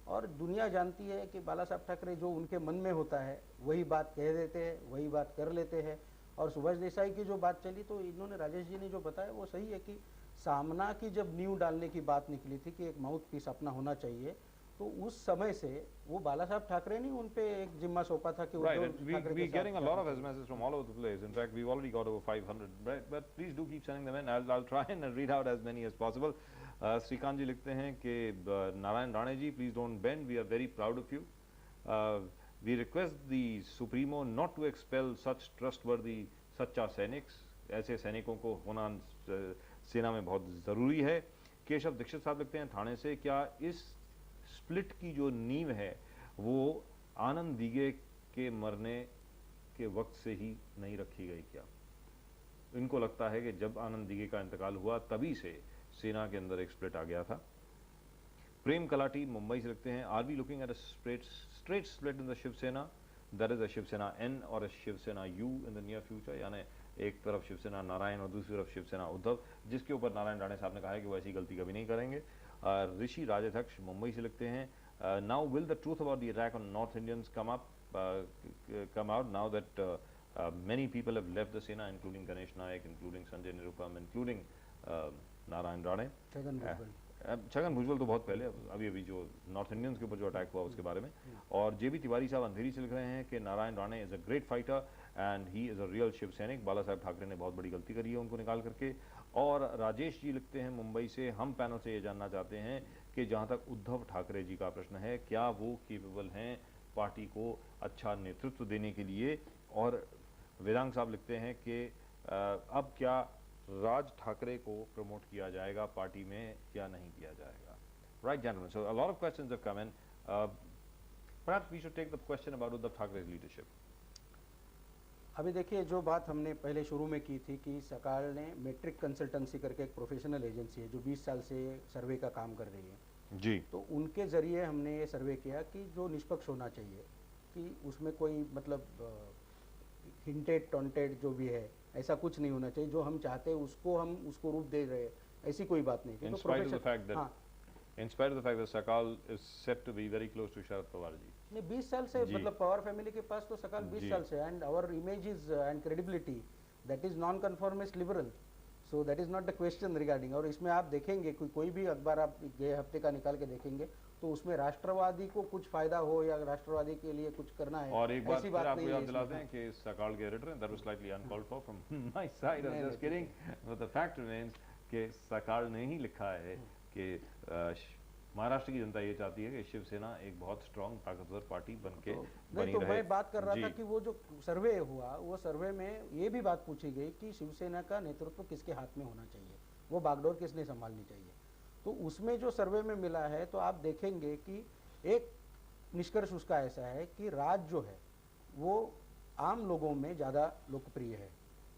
और दुनिया जानती है कि बाला साहब ठाकरे जो उनके मन में होता है वही बात कह देते हैं, वही बात कर लेते हैं। और सुभाष देसाई की जो बात चली, तो इन्होंने राजेश जी ने जो बताया वो सही है कि सामना की जब नींव डालने की बात निकली थी कि एक माउथ पीस अपना होना चाहिए, तो उस समय से वो बाला साहब ठाकरे ने उन पे एक जिम्मा सौंपा था कि we getting a lot of SMSs from all over the place. In fact, we've already got over 500. But please do keep sending them in. I'll try and read out as many as possible. Shrikant जी लिखते हैं कि नारायण राणे जी, please don't bend. We are very proud of you. We request the Supremo not to expel such trustworthy सच्चा सैनिक। ऐसे सैनिकों को होना सेना में बहुत ज़रूरी है। केशव दीक्षित साहब लिखते हैं थाने से, क्या इस स्प्लिट की जो नींव है वो आनंद दिगे के मरने के वक्त से ही नहीं रखी गई क्या? इनको लगता है कि जब आनंद दिगे का इंतकाल हुआ तभी से सेना के अंदर एक स्प्लिट आ गया था। प्रेम कलाटी मुंबई से लिखते हैं, are we looking at a straight split in the Shiv Sena, that is a Shiv Sena N और अ Shiv Sena you in the near future? यानी एक तरफ शिवसेना नारायण और दूसरी तरफ शिवसेना उद्धव, जिसके ऊपर नारायण राणे साहब ने कहा है कि वो ऐसी गलती कभी नहीं करेंगे। ऋषि राजाध्यक्ष मुंबई से लिखते हैं, now will the truth about the attack on north Indians come out now that many people have left the Sena, including Ganesh Naik, including Sanjay Nirupam, including Narayan Rane, Chhagan Bhujbal तो बहुत पहले, अभी अभी जो नॉर्थ इंडियंस के ऊपर जो attack हुआ उसके बारे में, और जेबी तिवारी साहब अंधेरी से लिख रहे हैं कि Narayan Rane is a great fighter and he is a real Shiv Sainik, Bala Sahab Thackeray ने बहुत बड़ी गलती करी है उनको निकाल करके। और राजेश जी लिखते हैं मुंबई से, हम पैनल से ये जानना चाहते हैं कि जहाँ तक उद्धव ठाकरे जी का प्रश्न है, क्या वो केपेबल हैं पार्टी को अच्छा नेतृत्व देने के लिए। और वेदांग साहब लिखते हैं कि अब क्या राज ठाकरे को प्रमोट किया जाएगा पार्टी में या नहीं किया जाएगा। Right gentleman, so a lot of questions have come in, perhaps we should take the question about Uddhav Thackeray's leadership. अभी देखिए, जो बात हमने पहले शुरू में की थी कि सकाल ने मैट्रिक कंसल्टेंसी करके एक प्रोफेशनल एजेंसी है जो 20 साल से सर्वे का काम कर रही है जी, तो उनके ज़रिए हमने ये सर्वे किया कि जो निष्पक्ष होना चाहिए, कि उसमें कोई मतलब हिंटेड टॉन्टेड जो भी है ऐसा कुछ नहीं होना चाहिए, जो हम चाहते हैं उसको हम उसको रूप दे रहे हैं, ऐसी कोई बात नहीं। in spite of the fact that Sakal is said to be very close to Sharad Pawar ji. नहीं, 20 साल से जी। मतलब पवार फैमिली के पास तो सकाल 20 जी। साल से, and our image is and credibility that is non conformist liberal, so that is not the question regarding. और इसमें आप देखेंगे कोई भी अखबार आप गए हफ्ते का निकाल के देखेंगे तो उसमें राष्ट्रवादी को कुछ फायदा हो या राष्ट्रवादी के लिए कुछ करना है, और एक बात ऐसी फिर आपको नहीं है याद इसमें। दिलाते हैं कि सकाल के editor, that was slightly uncalled for from my side, I am just kidding, but the fact remains कि सकाल ने ही लिखा है कि महाराष्ट्र की जनता ये चाहती है कि शिवसेना एक बहुत स्ट्रांग ताकतवर पार्टी बन के बनी नहीं तो रहे। मैं बात कर रहा जी। था कि वो जो सर्वे हुआ, वो सर्वे में ये भी बात पूछी गई कि शिवसेना का नेतृत्व किसके हाथ में होना चाहिए, वो बागडोर किसने संभालनी चाहिए। तो उसमें जो सर्वे में मिला है तो आप देखेंगे कि एक निष्कर्ष उसका ऐसा है कि राज जो है वो आम लोगों में ज़्यादा लोकप्रिय है,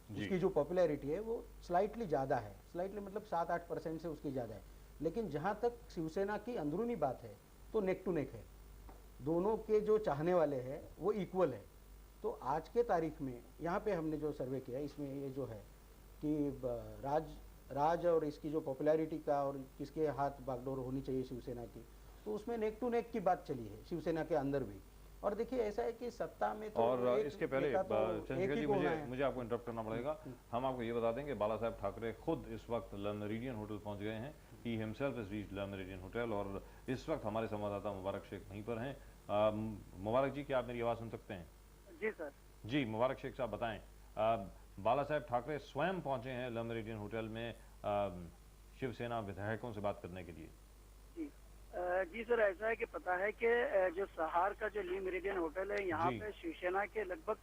जी। उसकी जो पॉपुलैरिटी है वो स्लाइटली ज़्यादा है, स्लाइटली मतलब 7-8% से उसकी ज़्यादा है। लेकिन जहाँ तक शिवसेना की अंदरूनी बात है तो नेक टू नेक है, दोनों के जो चाहने वाले हैं वो इक्वल है। तो आज के तारीख में यहाँ पे हमने जो सर्वे किया इसमें ये जो है कि राज और इसकी जो पॉपुलैरिटी का और किसके हाथ बागडोर होनी चाहिए शिवसेना की, तो उसमें नेक टू नेक की बात चली है शिवसेना के अंदर भी। और देखिए ऐसा है कि सत्ता में तो और एक इसके पहले नेता तो एक चंद्रशेखर ही जी, को होना है। मुझे आपको इंटरप्ट करना पड़ेगा। हम आपको ये बता दें कि बाला साहब ठाकरे खुद इस वक्त ल मेरिडियन होटल पहुंच गए हैं। ही हिमसेल्फ इज रीच्ड ल मेरिडियन होटल, और इस वक्त हमारे संवाददाता मुबारक शेख वहीं पर हैं। मुबारक जी, क्या आप मेरी आवाज़ सुन सकते हैं? जी सर। जी, मुबारक शेख साहब बताएं, बाला साहब ठाकरे स्वयं पहुंचे हैं ल मेरिडियन होटल में शिवसेना विधायकों से बात करने के लिए। जी सर, ऐसा है कि पता है कि जो सहार का जो ली मेरिडियन होटल है यहाँ जी। पे शिवसेना के लगभग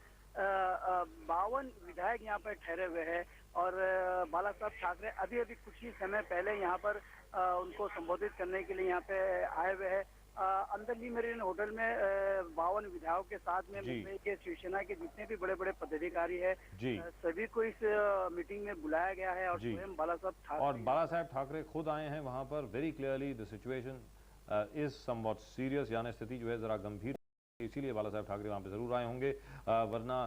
52 विधायक यहाँ पे ठहरे हुए हैं, और बाला साहब ठाकरे अभी अभी कुछ ही समय पहले यहाँ पर उनको संबोधित करने के लिए यहाँ पे आए हुए हैं। अंदर ली मेरिडियन होटल में 52 विधायकों के साथ में जी। मुंबई के शिवसेना के जितने भी बड़े बड़े पदाधिकारी है जी। सभी को इस मीटिंग में बुलाया गया है, और जी। स्वयं बाला साहब ठाकरे और बाला साहब ठाकरे खुद आए हैं वहां पर। Very clearly the situation is somewhat serious, यानी स्थिति जो है जरा गंभीर, इसीलिए बाला साहब ठाकरे वहां पे जरूर आए होंगे, वरना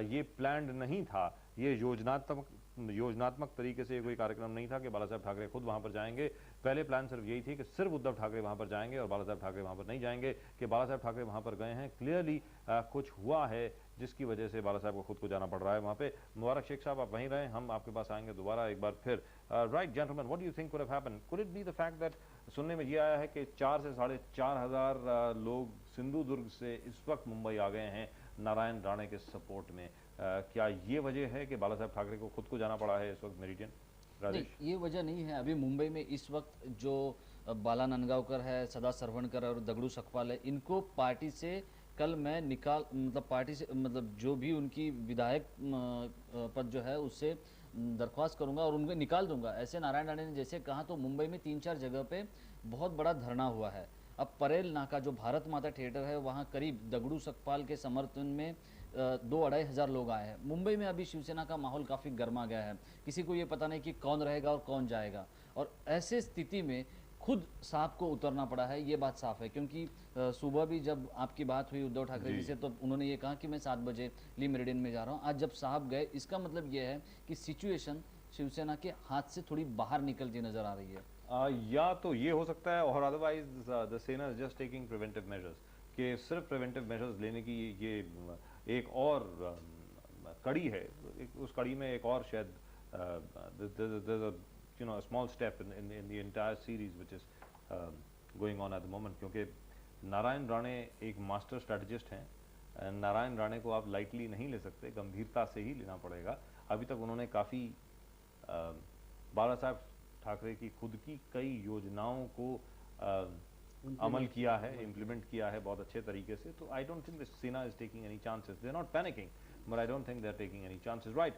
ये प्लान्ड नहीं था, ये योजनात्मक तरीके से कोई कार्यक्रम नहीं था कि बाला साहब ठाकरे खुद वहां पर जाएंगे। पहले प्लान सिर्फ यही थी कि सिर्फ उद्धव ठाकरे वहां पर जाएंगे और बाला साहब ठाकरे वहां पर नहीं जाएंगे। कि बाला साहब ठाकरे वहां पर गए हैं, क्लियरली कुछ हुआ है जिसकी वजह से बाला साहब को खुद को जाना पड़ रहा है वहां पे। मुबारक शेख साहब, आप वहीं रहें, हम आपके पास आएंगे दोबारा एक बार फिर। Right gentleman, what do you think could have happened? Could it be the fact that, सुनने में ये आया है कि 4 से 4,500 लोग सिंधु दुर्ग से इस वक्त मुंबई आ गए हैं नारायण राणे के सपोर्ट में। क्या ये वजह है कि बाला साहब ठाकरे को खुद को जाना पड़ा है इस वक्त मेरिडियन? नहीं, ये वजह नहीं है। अभी मुंबई में इस वक्त जो बाला नंदगांवकर है, सदा सरवणकर और दगड़ू सकपाल है, इनको पार्टी से कल मैं निकाल, मतलब पार्टी से, मतलब जो भी उनकी विधायक पद जो है उससे दरख्वास्त करूंगा और उनको निकाल दूंगा। ऐसे नारायण राणे ने जैसे कहा, तो मुंबई में 3-4 जगह पे बहुत बड़ा धरना हुआ है। अब परेल नाका जो भारत माता थिएटर है, वहाँ करीब दगड़ू सकपाल के समर्थन में 2-2.5 हज़ार लोग आए हैं। मुंबई में अभी शिवसेना का माहौल काफ़ी गर्मा गया है, किसी को ये पता नहीं कि कौन रहेगा और कौन जाएगा। और ऐसे स्थिति में खुद साहब को उतरना पड़ा है, ये बात साफ है। क्योंकि सुबह भी जब आपकी बात हुई उद्धव ठाकरे जी से, तो उन्होंने ये कहा कि मैं 7 बजे ली मेरिडियन में जा रहा हूँ। आज जब साहब गए, इसका मतलब ये है कि सिचुएशन शिवसेना के हाथ से थोड़ी बाहर निकलती नजर आ रही है। या तो ये हो सकता है, और otherwise the Sena is just taking preventive measures, कि सिर्फ प्रिवेंटिव मेजर्स लेने की ये एक और कड़ी है। उस कड़ी में एक और शायद a small step in the entire series which is going on at the moment, क्योंकि नारायण राणे एक मास्टर स्ट्रैटेजिस्ट हैं। नारायण राणे को आप लाइटली नहीं ले सकते, गंभीरता से ही लेना पड़ेगा। अभी तक उन्होंने काफ़ी बाला साहब ठाकरे की खुद की कई योजनाओं को अमल किया है, इम्प्लीमेंट किया है बहुत अच्छे तरीके से। तो I don't think the Sena is taking any chances, they are not panicking, but I don't think they are taking any chances, right.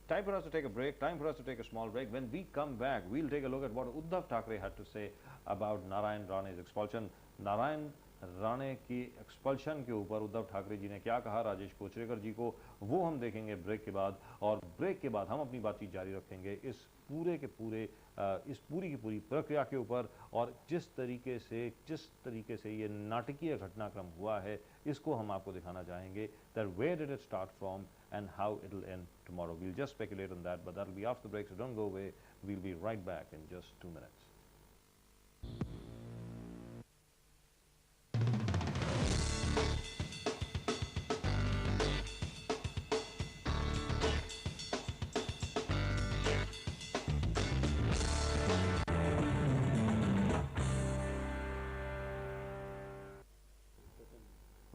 Time for us to take a break, time for us to take a small break. When we come back, we'll take a look at what Uddhav Thackeray had to say about Narayan Rane's expulsion. Narayan Rane की expulsion के ऊपर उद्धव ठाकरे जी ने क्या कहा राजेश कोचरेकर जी को, वो हम देखेंगे ब्रेक के बाद। और ब्रेक के बाद हम अपनी बातचीत जारी रखेंगे इस पूरी की पूरी प्रक्रिया के ऊपर, और जिस तरीके से ये नाटकीय घटनाक्रम हुआ है, इसको हम आपको दिखाना चाहेंगे that where did it start from and how it will end tomorrow. We'll just speculate on that, but that will be after the break, so don't go away. We'll be right back in just 2 minutes.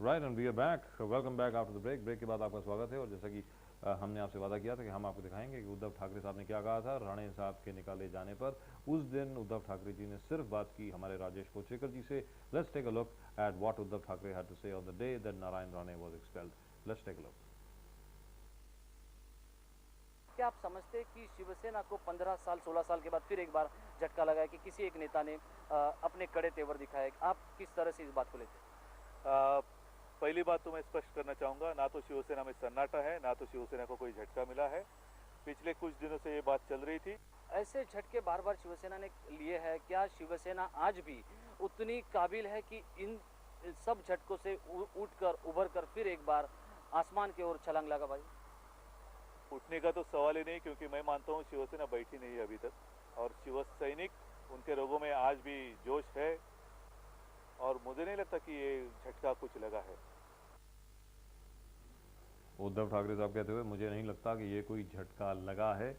Right and we are back, welcome back after the break. Break के बाद आपका स्वागत है। और जैसा कि हमने आपसे वादा किया था कि हम आपको दिखाएंगे कि उद्धव ठाकरे साहब ने क्या कहा था राणे साहब के निकाले जाने पर। उस दिन उद्धव ठाकरे जी ने सिर्फ बात की हमारे राजेश कोचरेकर जी से। Let's take a look at what Uddhav Thackeray had to say on the day that Narayan Rane was expelled. Let's take a look. क्या आप समझते हैं कि शिवसेना को 15 साल 16 साल के बाद फिर एक बार झटका लगा है कि किसी एक नेता ने अपने कड़े तेवर दिखाए? आप किस तरह से इस बात को लेते हैं? पहली बात तो मैं स्पष्ट करना चाहूँगा, ना तो शिवसेना में सन्नाटा है, ना तो शिवसेना को कोई झटका मिला है। पिछले कुछ दिनों से ये बात चल रही थी। ऐसे झटके बार बार शिवसेना ने लिए हैं, क्या शिवसेना आज भी उतनी काबिल है कि इन सब झटकों से उभर कर फिर एक बार आसमान की ओर छलांग लगा? भाई उठने का तो सवाल ही नहीं, क्योंकि मैं मानता हूँ शिवसेना बैठी नहीं है अभी तक, और शिव सैनिक उनके रगों में आज भी जोश है, और मुझे नहीं लगता कि ये झटका कुछ लगा है। उद्धव ठाकरे साहब कहते हुए मुझे नहीं लगता कि ये कोई झटका लगा है।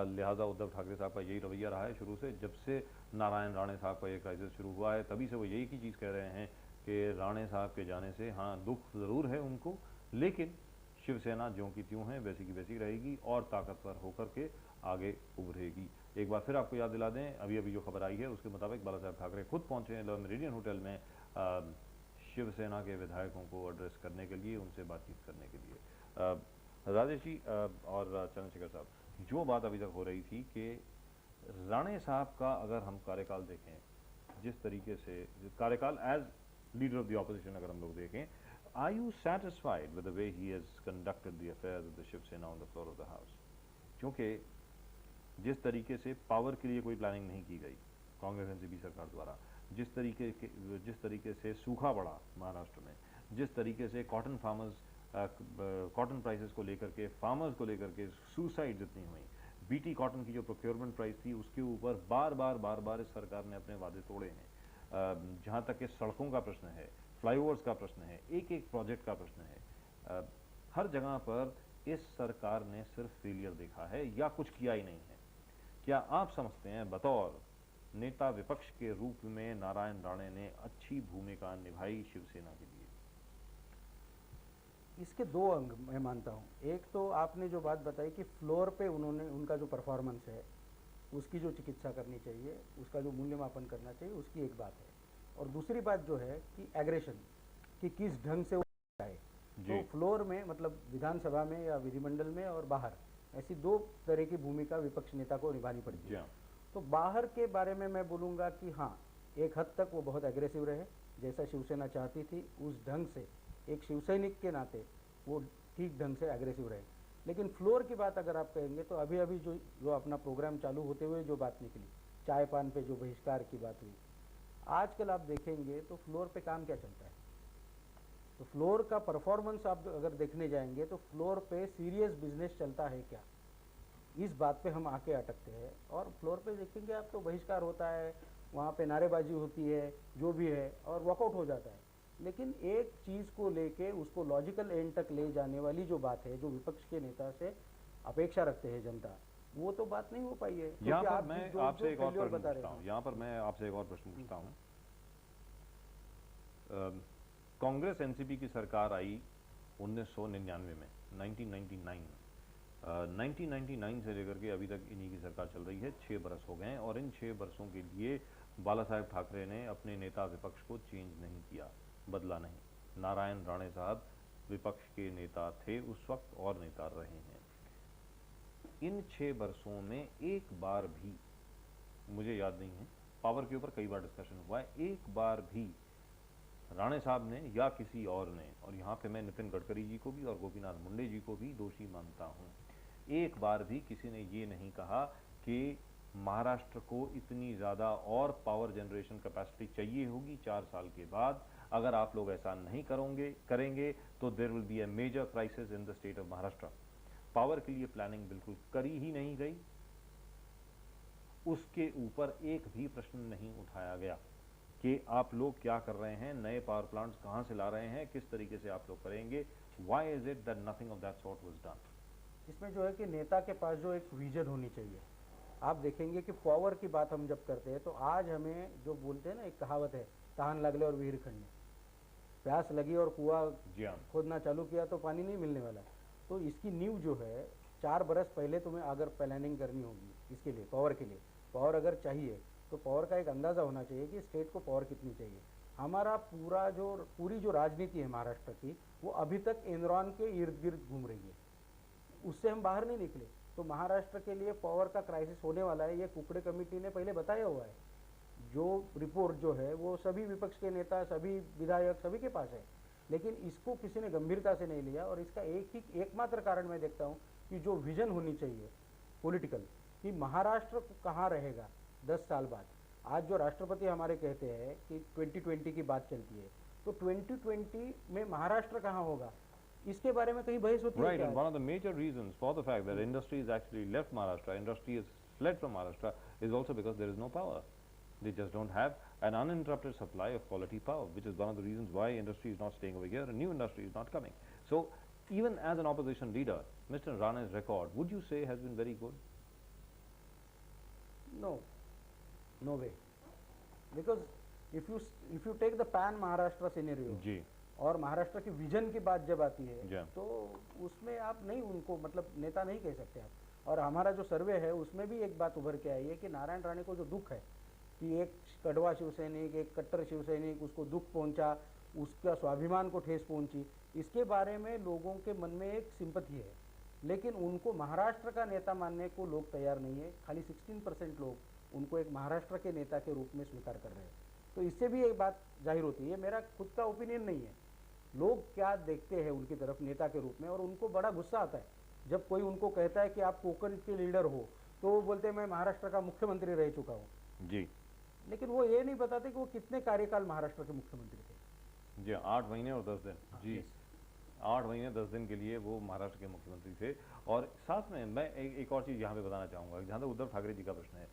लिहाजा उद्धव ठाकरे साहब का यही रवैया रहा है शुरू से। जब से नारायण राणे साहब का ये क्राइसिस शुरू हुआ है, तभी से वो यही की चीज़ कह रहे हैं कि राणे साहब के जाने से हाँ दुख ज़रूर है उनको, लेकिन शिवसेना ज्यों की त्यों है वैसी की वैसी रहेगी और ताकतवर होकर के आगे उभरेगी। एक बार फिर आपको याद दिला दें, अभी जो खबर आई है उसके मुताबिक बाला साहब ठाकरे खुद पहुंचे हैं लव मेरिडियन होटल में शिवसेना के विधायकों को एड्रेस करने के लिए, उनसे बातचीत करने के लिए। राजेश जी और चंद्रशेखर साहब, जो बात अभी तक हो रही थी कि राणे साहब का अगर हम कार्यकाल देखें, जिस तरीके से कार्यकाल as leader of the opposition अगर हम लोग देखें, are you satisfied with the way he has conducted the affairs of the Shiv Sena on the floor of the house? क्योंकि जिस तरीके से पावर के लिए कोई प्लानिंग नहीं की गई कांग्रेस एनसीपी सरकार द्वारा, जिस तरीके से सूखा पड़ा महाराष्ट्र में, जिस तरीके से कॉटन प्राइसेस को लेकर के, फार्मर्स को लेकर के सुसाइड जितनी हुई, बीटी कॉटन की जो प्रोक्योरमेंट प्राइस थी उसके ऊपर बार बार इस सरकार ने अपने वादे तोड़े हैं। जहाँ तक कि सड़कों का प्रश्न है, फ्लाईओवर्स का प्रश्न है, एक प्रोजेक्ट का प्रश्न है, हर जगह पर इस सरकार ने सिर्फ फेलियर देखा है या कुछ किया ही नहीं है। क्या आप समझते हैं बतौर नेता विपक्ष के रूप में नारायण राणे ने अच्छी भूमिका निभाई शिवसेना के लिए? इसके दो अंग मैं मानता हूँ। एक तो आपने जो बात बताई कि फ्लोर पे उनका जो परफॉर्मेंस है उसकी जो चिकित्सा करनी चाहिए, उसका जो मूल्यमापन करना चाहिए, उसकी एक बात है। और दूसरी बात जो है कि एग्रेशन कि किस ढंग से वो है, तो फ्लोर में मतलब विधानसभा में या विधिमंडल में और बाहर, ऐसी दो तरह की भूमिका विपक्ष नेता को निभानी पड़ती है। तो बाहर के बारे में मैं बोलूँगा कि हाँ, एक हद तक वो बहुत एग्रेसिव रहे, जैसा शिवसेना चाहती थी उस ढंग से एक शिवसैनिक के नाते वो ठीक ढंग से एग्रेसिव रहे। लेकिन फ्लोर की बात अगर आप कहेंगे तो अभी जो अपना प्रोग्राम चालू होते हुए जो बात निकली, चाय पान पे जो बहिष्कार की बात हुई, आजकल आप देखेंगे तो फ्लोर पे काम क्या चलता है। तो फ्लोर का परफॉर्मेंस आप अगर देखने जाएंगे तो फ्लोर पे सीरियस बिजनेस चलता है क्या, इस बात पे हम आके अटकते हैं। और फ्लोर पे देखेंगे आप तो बहिष्कार होता है, वहाँ पे नारेबाजी होती है, जो भी है, और वॉकआउट हो जाता है। लेकिन एक चीज़ को लेके उसको लॉजिकल एंड तक ले जाने वाली जो बात है, जो विपक्ष के नेता से अपेक्षा रखते हैं जनता, वो तो बात नहीं हो पाई है। यहाँ क्योंकि पर आप मैं जो आपसे एक और failure प्रश्न बता रहे पूछता हैं। हूँ, यहाँ पर मैं आपसे एक और प्रश्न पूछता हूँ। कांग्रेस एनसीपी की सरकार आई 1999 में, 1999 में। 1999 से लेकर के अभी तक इन्हीं की सरकार चल रही है, 6 बरस हो गए हैं, और इन 6 बरसों के लिए बाला साहेब ठाकरे ने अपने नेता विपक्ष को चेंज नहीं किया, बदला नहीं। नारायण राणे साहब विपक्ष के नेता थे उस वक्त और नेता रहे हैं। इन 6 बरसों में एक बार भी, मुझे याद नहीं है, पावर के ऊपर कई बार डिस्कशन हुआ है, एक बार भी राणे साहब ने या किसी और ने, और यहाँ पे मैं नितिन गडकरी जी को भी और गोपीनाथ मुंडे जी को भी दोषी मानता हूँ, एक बार भी किसी ने ये नहीं कहा कि महाराष्ट्र को इतनी ज़्यादा और पावर जनरेशन कैपेसिटी चाहिए होगी 4 साल के बाद, अगर आप लोग ऐसा नहीं करेंगे तो there will be a major crisis in the state of Maharashtra. Power के लिए प्लानिंग बिल्कुल करी ही नहीं गई, उसके ऊपर एक भी प्रश्न नहीं उठाया गया कि आप लोग क्या कर रहे हैं, नए पावर प्लांट्स कहां से ला रहे हैं, किस तरीके से आप लोग करेंगे। Why is it that nothing of that sort was done? इसमें जो है कि नेता के पास जो एक विजन होनी चाहिए। आप देखेंगे कि पावर की बात हम जब करते हैं तो आज हमें जो बोलते हैं ना, एक कहावत है, तहान लगले और वीर खंडे, प्यास लगी और कुआं खोदना चालू किया तो पानी नहीं मिलने वाला। तो इसकी नींव जो है 4 बरस पहले तुम्हें अगर प्लानिंग करनी होगी इसके लिए, पावर के लिए, पावर अगर चाहिए तो पावर का एक अंदाज़ा होना चाहिए कि स्टेट को पावर कितनी चाहिए। हमारा पूरी जो राजनीति है महाराष्ट्र की, वो अभी तक एनरॉन के इर्द गिर्द घूम रही है, उससे हम बाहर नहीं निकले। तो महाराष्ट्र के लिए पावर का क्राइसिस होने वाला है, ये कुकड़े कमेटी ने पहले बताया हुआ है। जो रिपोर्ट जो है वो सभी विपक्ष के नेता, सभी विधायक, सभी के पास है, लेकिन इसको किसी ने गंभीरता से नहीं लिया। और इसका एकमात्र कारण मैं देखता हूँ कि जो विजन होनी चाहिए पॉलिटिकल, कि महाराष्ट्र कहाँ रहेगा 10 साल बाद। आज जो राष्ट्रपति हमारे कहते हैं कि 2020 की बात चलती है, तो 2020 में महाराष्ट्र कहाँ होगा, इसके बारे में कहीं बहस होती है Right, क्या? and one of the major reasons for the fact that industry has actually left Maharashtra, industry has fled from Maharashtra, is also because there is no power. They just don't have an uninterrupted supply of quality power, which is one of the reasons why industry is not staying over here and new industry is not coming. So, even as an opposition leader, Mr. Rane's record, would you say has been very good? No way. Because if you take the pan Maharashtra scenario, जी, और महाराष्ट्र की vision की बात जब आती है जी, तो उसमें आप नहीं उनको मतलब नेता नहीं कह सकते आप। और हमारा जो सर्वे है उसमें भी एक बात उभर के आई है कि नारायण राणे को जो दुख है कि एक कड़वा शिवसैनिक, एक कट्टर शिवसैनिक, उसको दुख पहुंचा, उसका स्वाभिमान को ठेस पहुंची, इसके बारे में लोगों के मन में एक सिंपथी है, लेकिन उनको महाराष्ट्र का नेता मानने को लोग तैयार नहीं है। खाली 16% लोग उनको एक महाराष्ट्र के नेता के रूप में स्वीकार कर रहे हैं। तो इससे भी एक बात जाहिर होती है, मेरा खुद का ओपिनियन नहीं है, लोग क्या देखते हैं उनकी तरफ नेता के रूप में, और उनको बड़ा गुस्सा आता है जब कोई उनको कहता है कि आप कोकण के लीडर हो, तो वो बोलते हैं मैं महाराष्ट्र का मुख्यमंत्री रह चुका हूँ जी, लेकिन वो ये नहीं बताते कि वो कितने कार्यकाल महाराष्ट्र के मुख्यमंत्री थे। जी, 8 महीने और 10 दिन, जी, 8 महीने 10 दिन के लिए वो महाराष्ट्र के मुख्यमंत्री थे। और साथ में मैं एक और चीज़ यहाँ पे बताना चाहूँगा, जहाँ तक उद्धव ठाकरे जी का प्रश्न है,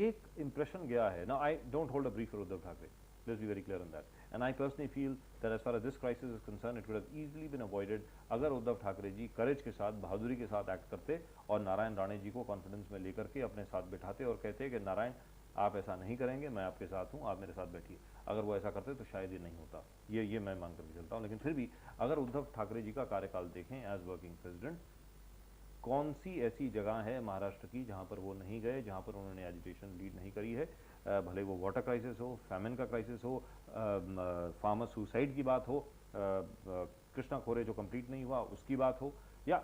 एक इंप्रेशन गया है ना, I don't hold a brief for Uddhav Thackeray, let's be very clear on that, and I personally feel that as far as this crisis is concerned, it could have easily been avoided अगर उद्धव ठाकरे जी करेज के साथ, बहादुरी के साथ act करते और नारायण राणे जी को confidence में लेकर के अपने साथ बिठाते और कहते कि नारायण आप ऐसा नहीं करेंगे, मैं आपके साथ हूँ, आप मेरे साथ बैठिए। अगर वो ऐसा करते तो शायद ये नहीं होता, ये मैं मांग करके चलता हूँ। लेकिन फिर भी अगर उद्धव ठाकरे जी का कार्यकाल देखें एज वर्किंग प्रेसिडेंट, कौन सी ऐसी जगह है महाराष्ट्र की जहाँ पर वो नहीं गए, जहाँ पर उन्होंने एजिटेशन लीड नहीं करी है, भले वो वाटर क्राइसिस हो, फैमिन का क्राइसिस हो, फार्मर सुसाइड की बात हो, कृष्णा खोरे जो कंप्लीट नहीं हुआ उसकी बात हो, या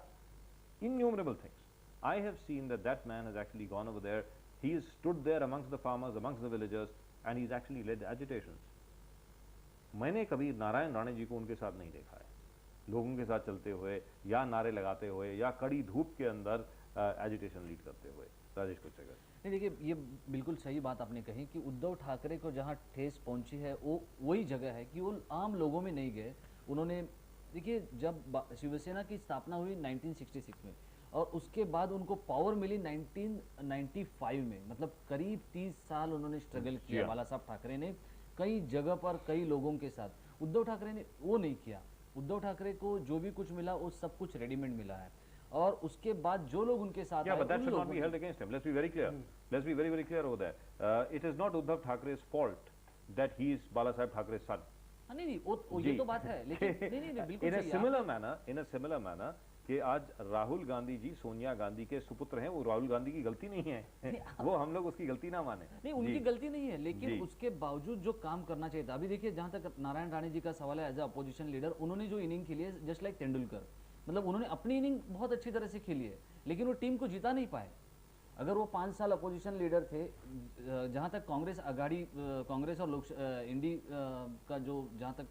innumerable things. I have seen that man has actually gone over there, he has stood there amongst the farmers, amongst the villagers, and he's actually led agitations. मैंने कभी नारायण राणे जी को उनके साथ नहीं देखा है, लोगों के साथ चलते हुए या नारे लगाते हुए या कड़ी धूप के अंदर एजिटेशन लीड करते हुए। राजेश कुचेकर। नहीं, देखिए ये बिल्कुल सही बात आपने कही कि उद्धव ठाकरे को जहाँ ठेस पहुंची है वो वही जगह है कि वो आम लोगों में नहीं गए। उन्होंने देखिए जब शिवसेना की स्थापना हुई 1966 में और उसके बाद उनको पावर मिली 1995 में, मतलब करीब 30 साल उन्होंने स्ट्रगल किया बाला साहब ठाकरे ने कई जगह पर कई लोगों के साथ। उद्धव ठाकरे ने वो नहीं किया। उद्धव ठाकरे को जो भी कुछ मिला वो सब कुछ रेडीमेड मिला है। और उसके बाद जो लोग उनके साथ Yeah, आए, but that उन should not लोगों be held against him. Let's be very clear. Let's be very, very clear over that. It is not Uddhav Thackeray's fault that he is Bala Saheb Thackeray's son. हाँ, नहीं वो ये तो बात है, लेकिन नहीं बिल्कुल In a सही है। similar manner कि आज राहुल गांधी जी सोनिया गांधी के सुपुत्र हैं, वो राहुल गांधी की गलती नहीं है वो हम लोग उसकी गलती ना माने। नहीं, उनकी गलती नहीं है, लेकिन उसके बावजूद जो काम करना चाहिए था। अभी देखिए, जहां तक नारायण राणे जी का सवाल है, एज अ अपोजिशन लीडर, उन्होंने जो इनिंग खेली है जस्ट लाइक तेंदुलकर, मतलब उन्होंने अपनी इनिंग बहुत अच्छी तरह से खेली है, लेकिन वो टीम को जिता नहीं पाए। अगर वो 5 साल अपोजिशन लीडर थे, जहां तक कांग्रेस आघाड़ी, कांग्रेस और इंडी का जो जहां तक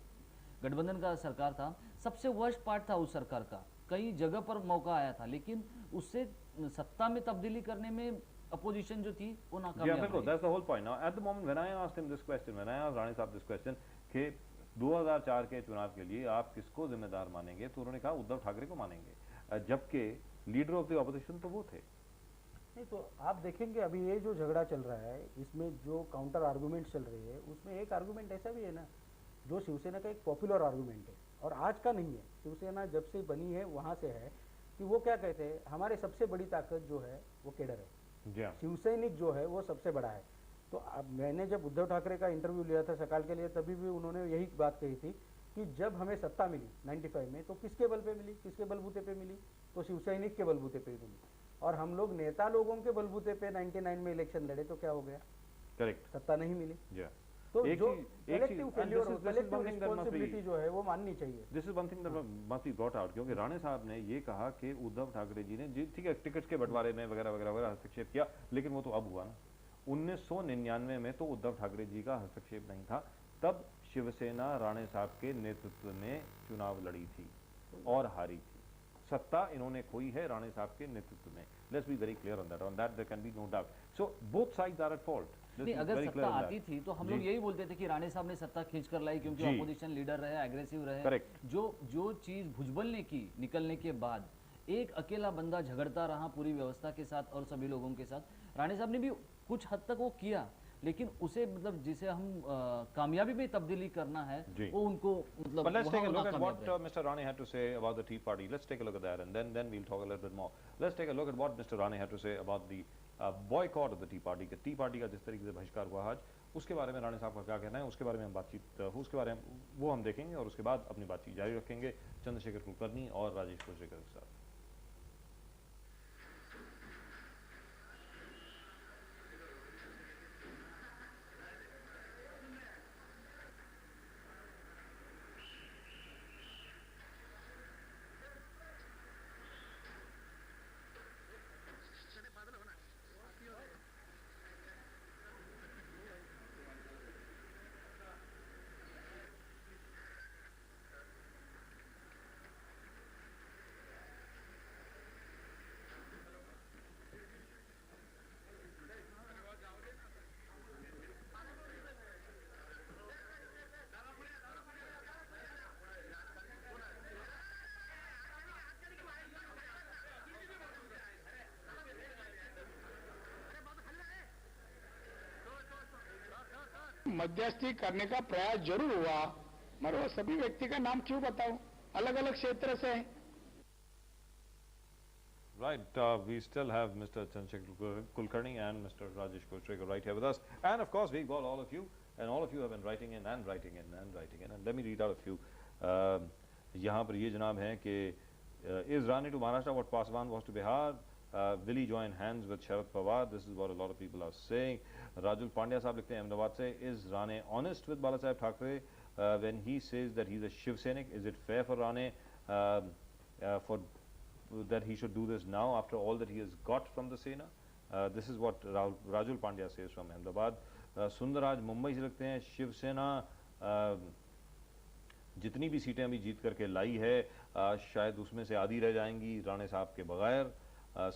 गठबंधन का सरकार था, सबसे वर्स्ट पार्ट था उस सरकार का। कई जगह पर मौका आया था, लेकिन उससे सत्ता में तब्दीली करने में अपोजिशन जो थी वो नाकामयाब रही। That's the whole point. Now at the moment when I asked him this question, when I asked Rane साहब this question कि 2004 के चुनाव के लिए आप किसको जिम्मेदार मानेंगे, तो उन्होंने कहा उद्धव ठाकरे को मानेंगे, जबकि लीडर ऑफ द ऑपोजिशन तो वो थे। नहीं, तो आप देखेंगे अभी ये जो झगड़ा चल रहा है, इसमें जो काउंटर आर्गुमेंट चल रही है, उसमें एक आर्गुमेंट ऐसा भी है ना, जो शिवसेना का एक पॉपुलर आर्गुमेंट है और आज का नहीं है। शिवसेना जब से बनी है वहाँ से है कि वो क्या कहते हैं, हमारे सबसे बड़ी ताकत जो है वो केडर है, शिवसैनिक जो है वो सबसे बड़ा है। तो अब मैंने जब उद्धव ठाकरे का इंटरव्यू लिया था सकाल के लिए, तभी भी उन्होंने यही बात कही थी कि जब हमें सत्ता मिली 95 में, तो किसके बल पे मिली, किसके बलबूते पे मिली, तो शिवसैनिक के बलबूते पे मिली। और हम लोग नेता लोगों के बलबूते पे 99 में इलेक्शन लड़े, तो क्या हो गया, करेक्ट, सत्ता नहीं मिली। तो जो कलेक्टिव फेल्योर, कलेक्टिव रिस्पांसिबिलिटी जो है वो माननी चाहिए। This is one thing that must be brought out, क्योंकि राणे साहब ने ये कहा कि उद्धव ठाकरे जी ने जी ठीक है टिकट के बंटवारे में वगैरह वगैरह वगैरह हस्तक्षेप किया, लेकिन वो तो अब हुआ ना। 1999 में तो उद्धव ठाकरे जी का हस्तक्षेप नहीं था, तब शिवसेना राणे साहब के नेतृत्व में चुनाव लड़ी थी और हारी थी। सत्ता इन्होंने खोई है राणे साहब के नेतृत्व में। Let's be very clear on that there can be no doubt. So both sides are at fault. नहीं, अगर सत्ता आती थी तो हम लोग यही बोलते थे कि राणे साहब ने सत्ता खींच कर लाई, क्योंकि अपोजिशन लीडर रहे, एग्रेसिव रहे। जो चीज भुजबल की निकलने के बाद एक अकेला बंदा झगड़ता रहा पूरी व्यवस्था के साथ और सभी लोगों के साथ, राणे साहब ने भी कुछ हद तक वो किया, लेकिन उसे मतलब जिसे हम कामयाबी में तब्दीली करना है वो उनको मतलब। But let's take a look at what Mr. Rane had to say about the Tea Party. Let's take a look at that, and then we'll talk a little bit more. Let's take a look at what Mr. Rane had to say about the boycott of the Tea Party. कि Tea Party का जिस तरीके से बहिष्कार हुआ आज, उसके बारे में राणे साहब का क्या कहना है, उसके बारे में हम बातचीत उसके बारे में वो हम देखेंगे, और उसके बाद अपनी बातचीत जारी रखेंगे चंद्रशेखर कुलकर्णी और राजेश कोचरेकर के साथ। मध्यस्थी करने का प्रयास जरूर हुआ, मगर वो सभी व्यक्ति का नाम क्यों बताऊं, अलग अलग क्षेत्र से हैं। Right, we still have Mr. Chandrasekhar Kulkarni and Mr. Rajesh Kochrekar right here with us, and of course we've got all of you, and all of you have been writing in and writing in and writing in, and let me read out a few. यहाँ पर ये जनाब हैं कि is Rane to Maharashtra what Paswan was to Bihar? Will he join hands with Sharad Pawar? This is what a lot of people are saying. Rajul Pandya साहब लिखते हैं अहमदाबाद से, is Rane honest with Bala Saheb Thackeray when he says that he's a Shiv Sainik? Is it fair for Rane for that he should do this now after all that he has got from the Sena? This is what Rajul Pandya says from Ahmedabad. Sundaraj Mumbai से लिखते हैं, शिवसेना जितनी भी सीटें अभी जीत करके लाई है शायद उसमें से आधी रह जाएंगी राणे साहब के बगैर।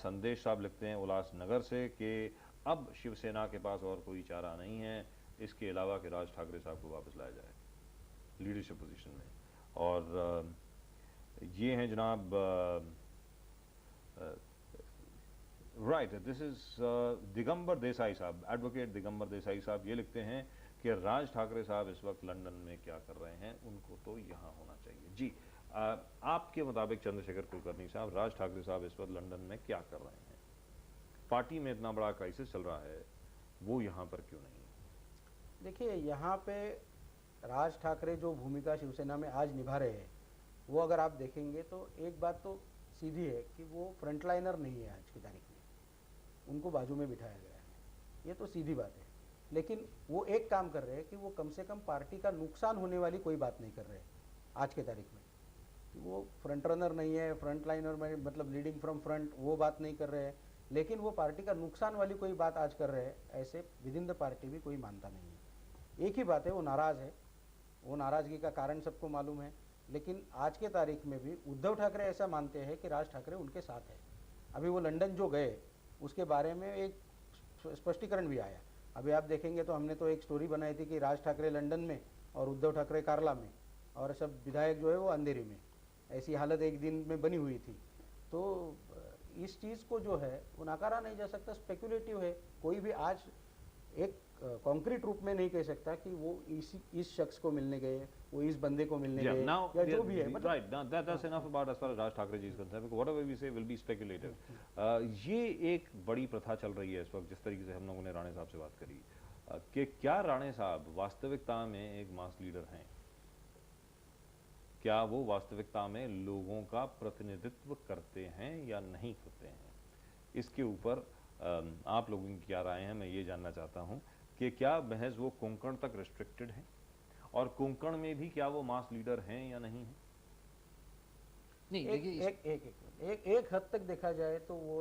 संदेश साहब लिखते हैं उल्लासनगर से कि अब शिवसेना के पास और कोई चारा नहीं है इसके अलावा कि राज ठाकरे साहब को वापस लाया जाए लीडरशिप पोजीशन में। और ये हैं जनाब right, this is Digambar Desai साहब, एडवोकेट दिगंबर देसाई साहब, ये लिखते हैं कि राज ठाकरे साहब इस वक्त लंदन में क्या कर रहे हैं, उनको तो यहाँ होना चाहिए। जी आपके मुताबिक चंद्रशेखर कुलकर्णी साहब, राज ठाकरे साहब इस वक्त लंदन में क्या कर रहे हैं? पार्टी में इतना बड़ा क्राइसिस चल रहा है, वो यहाँ पर क्यों नहीं? देखिए, यहाँ पे राज ठाकरे जो भूमिका शिवसेना में आज निभा रहे हैं, वो अगर आप देखेंगे तो एक बात तो सीधी है कि वो फ्रंटलाइनर नहीं है आज की तारीख में, उनको बाजू में बिठाया गया है, ये तो सीधी बात है। लेकिन वो एक काम कर रहे हैं कि वो कम से कम पार्टी का नुकसान होने वाली कोई बात नहीं कर रहे आज के तारीख में, कि वो फ्रंट रनर नहीं है, फ्रंट लाइनर में मतलब लीडिंग फ्रॉम फ्रंट, वो बात नहीं कर रहे हैं। लेकिन वो पार्टी का नुकसान वाली कोई बात आज कर रहे हैं, ऐसे विद इन द पार्टी भी कोई मानता नहीं है। एक ही बात है, वो नाराज़ है, वो नाराज़गी का कारण सबको मालूम है। लेकिन आज के तारीख में भी उद्धव ठाकरे ऐसा मानते हैं कि राज ठाकरे उनके साथ है। अभी वो लंदन जो गए उसके बारे में एक स्पष्टीकरण भी आया। अभी आप देखेंगे तो हमने तो एक स्टोरी बनाई थी कि राज ठाकरे लंदन में और उद्धव ठाकरे कार्ला में, और सब विधायक जो है वो अंधेरी में, ऐसी हालत एक दिन में बनी हुई थी। तो इस चीज़ को जो है वो नकारा नहीं जा सकता, स्पेकुलेटिव है। कोई भी आज एक कॉन्क्रीट रूप में नहीं कह सकता कि वो इस शख्स को मिलने गए, वो इस बंदे को मिलने गए, या जो भी है। Right, now that's enough about as far as Raj Thakre ji is concerned, because whatever we say will be speculative. ये एक बड़ी प्रथा चल रही है इस वक्त, जिस तरीके से हम लोगों ने राणे साहब से बात करी, कि क्या राणे साहब वास्तविकता में एक मास लीडर हैं? क्या वो वास्तविकता में लोगों का प्रतिनिधित्व करते हैं या नहीं करते हैं? इसके ऊपर आप लोगों की क्या राय है, मैं ये जानना चाहता हूं कि क्या महज वो कोंकण तक रिस्ट्रिक्टेड हैं, और कोंकण में भी क्या वो मास लीडर हैं या नहीं है? नहीं, एक हद तक देखा जाए तो वो,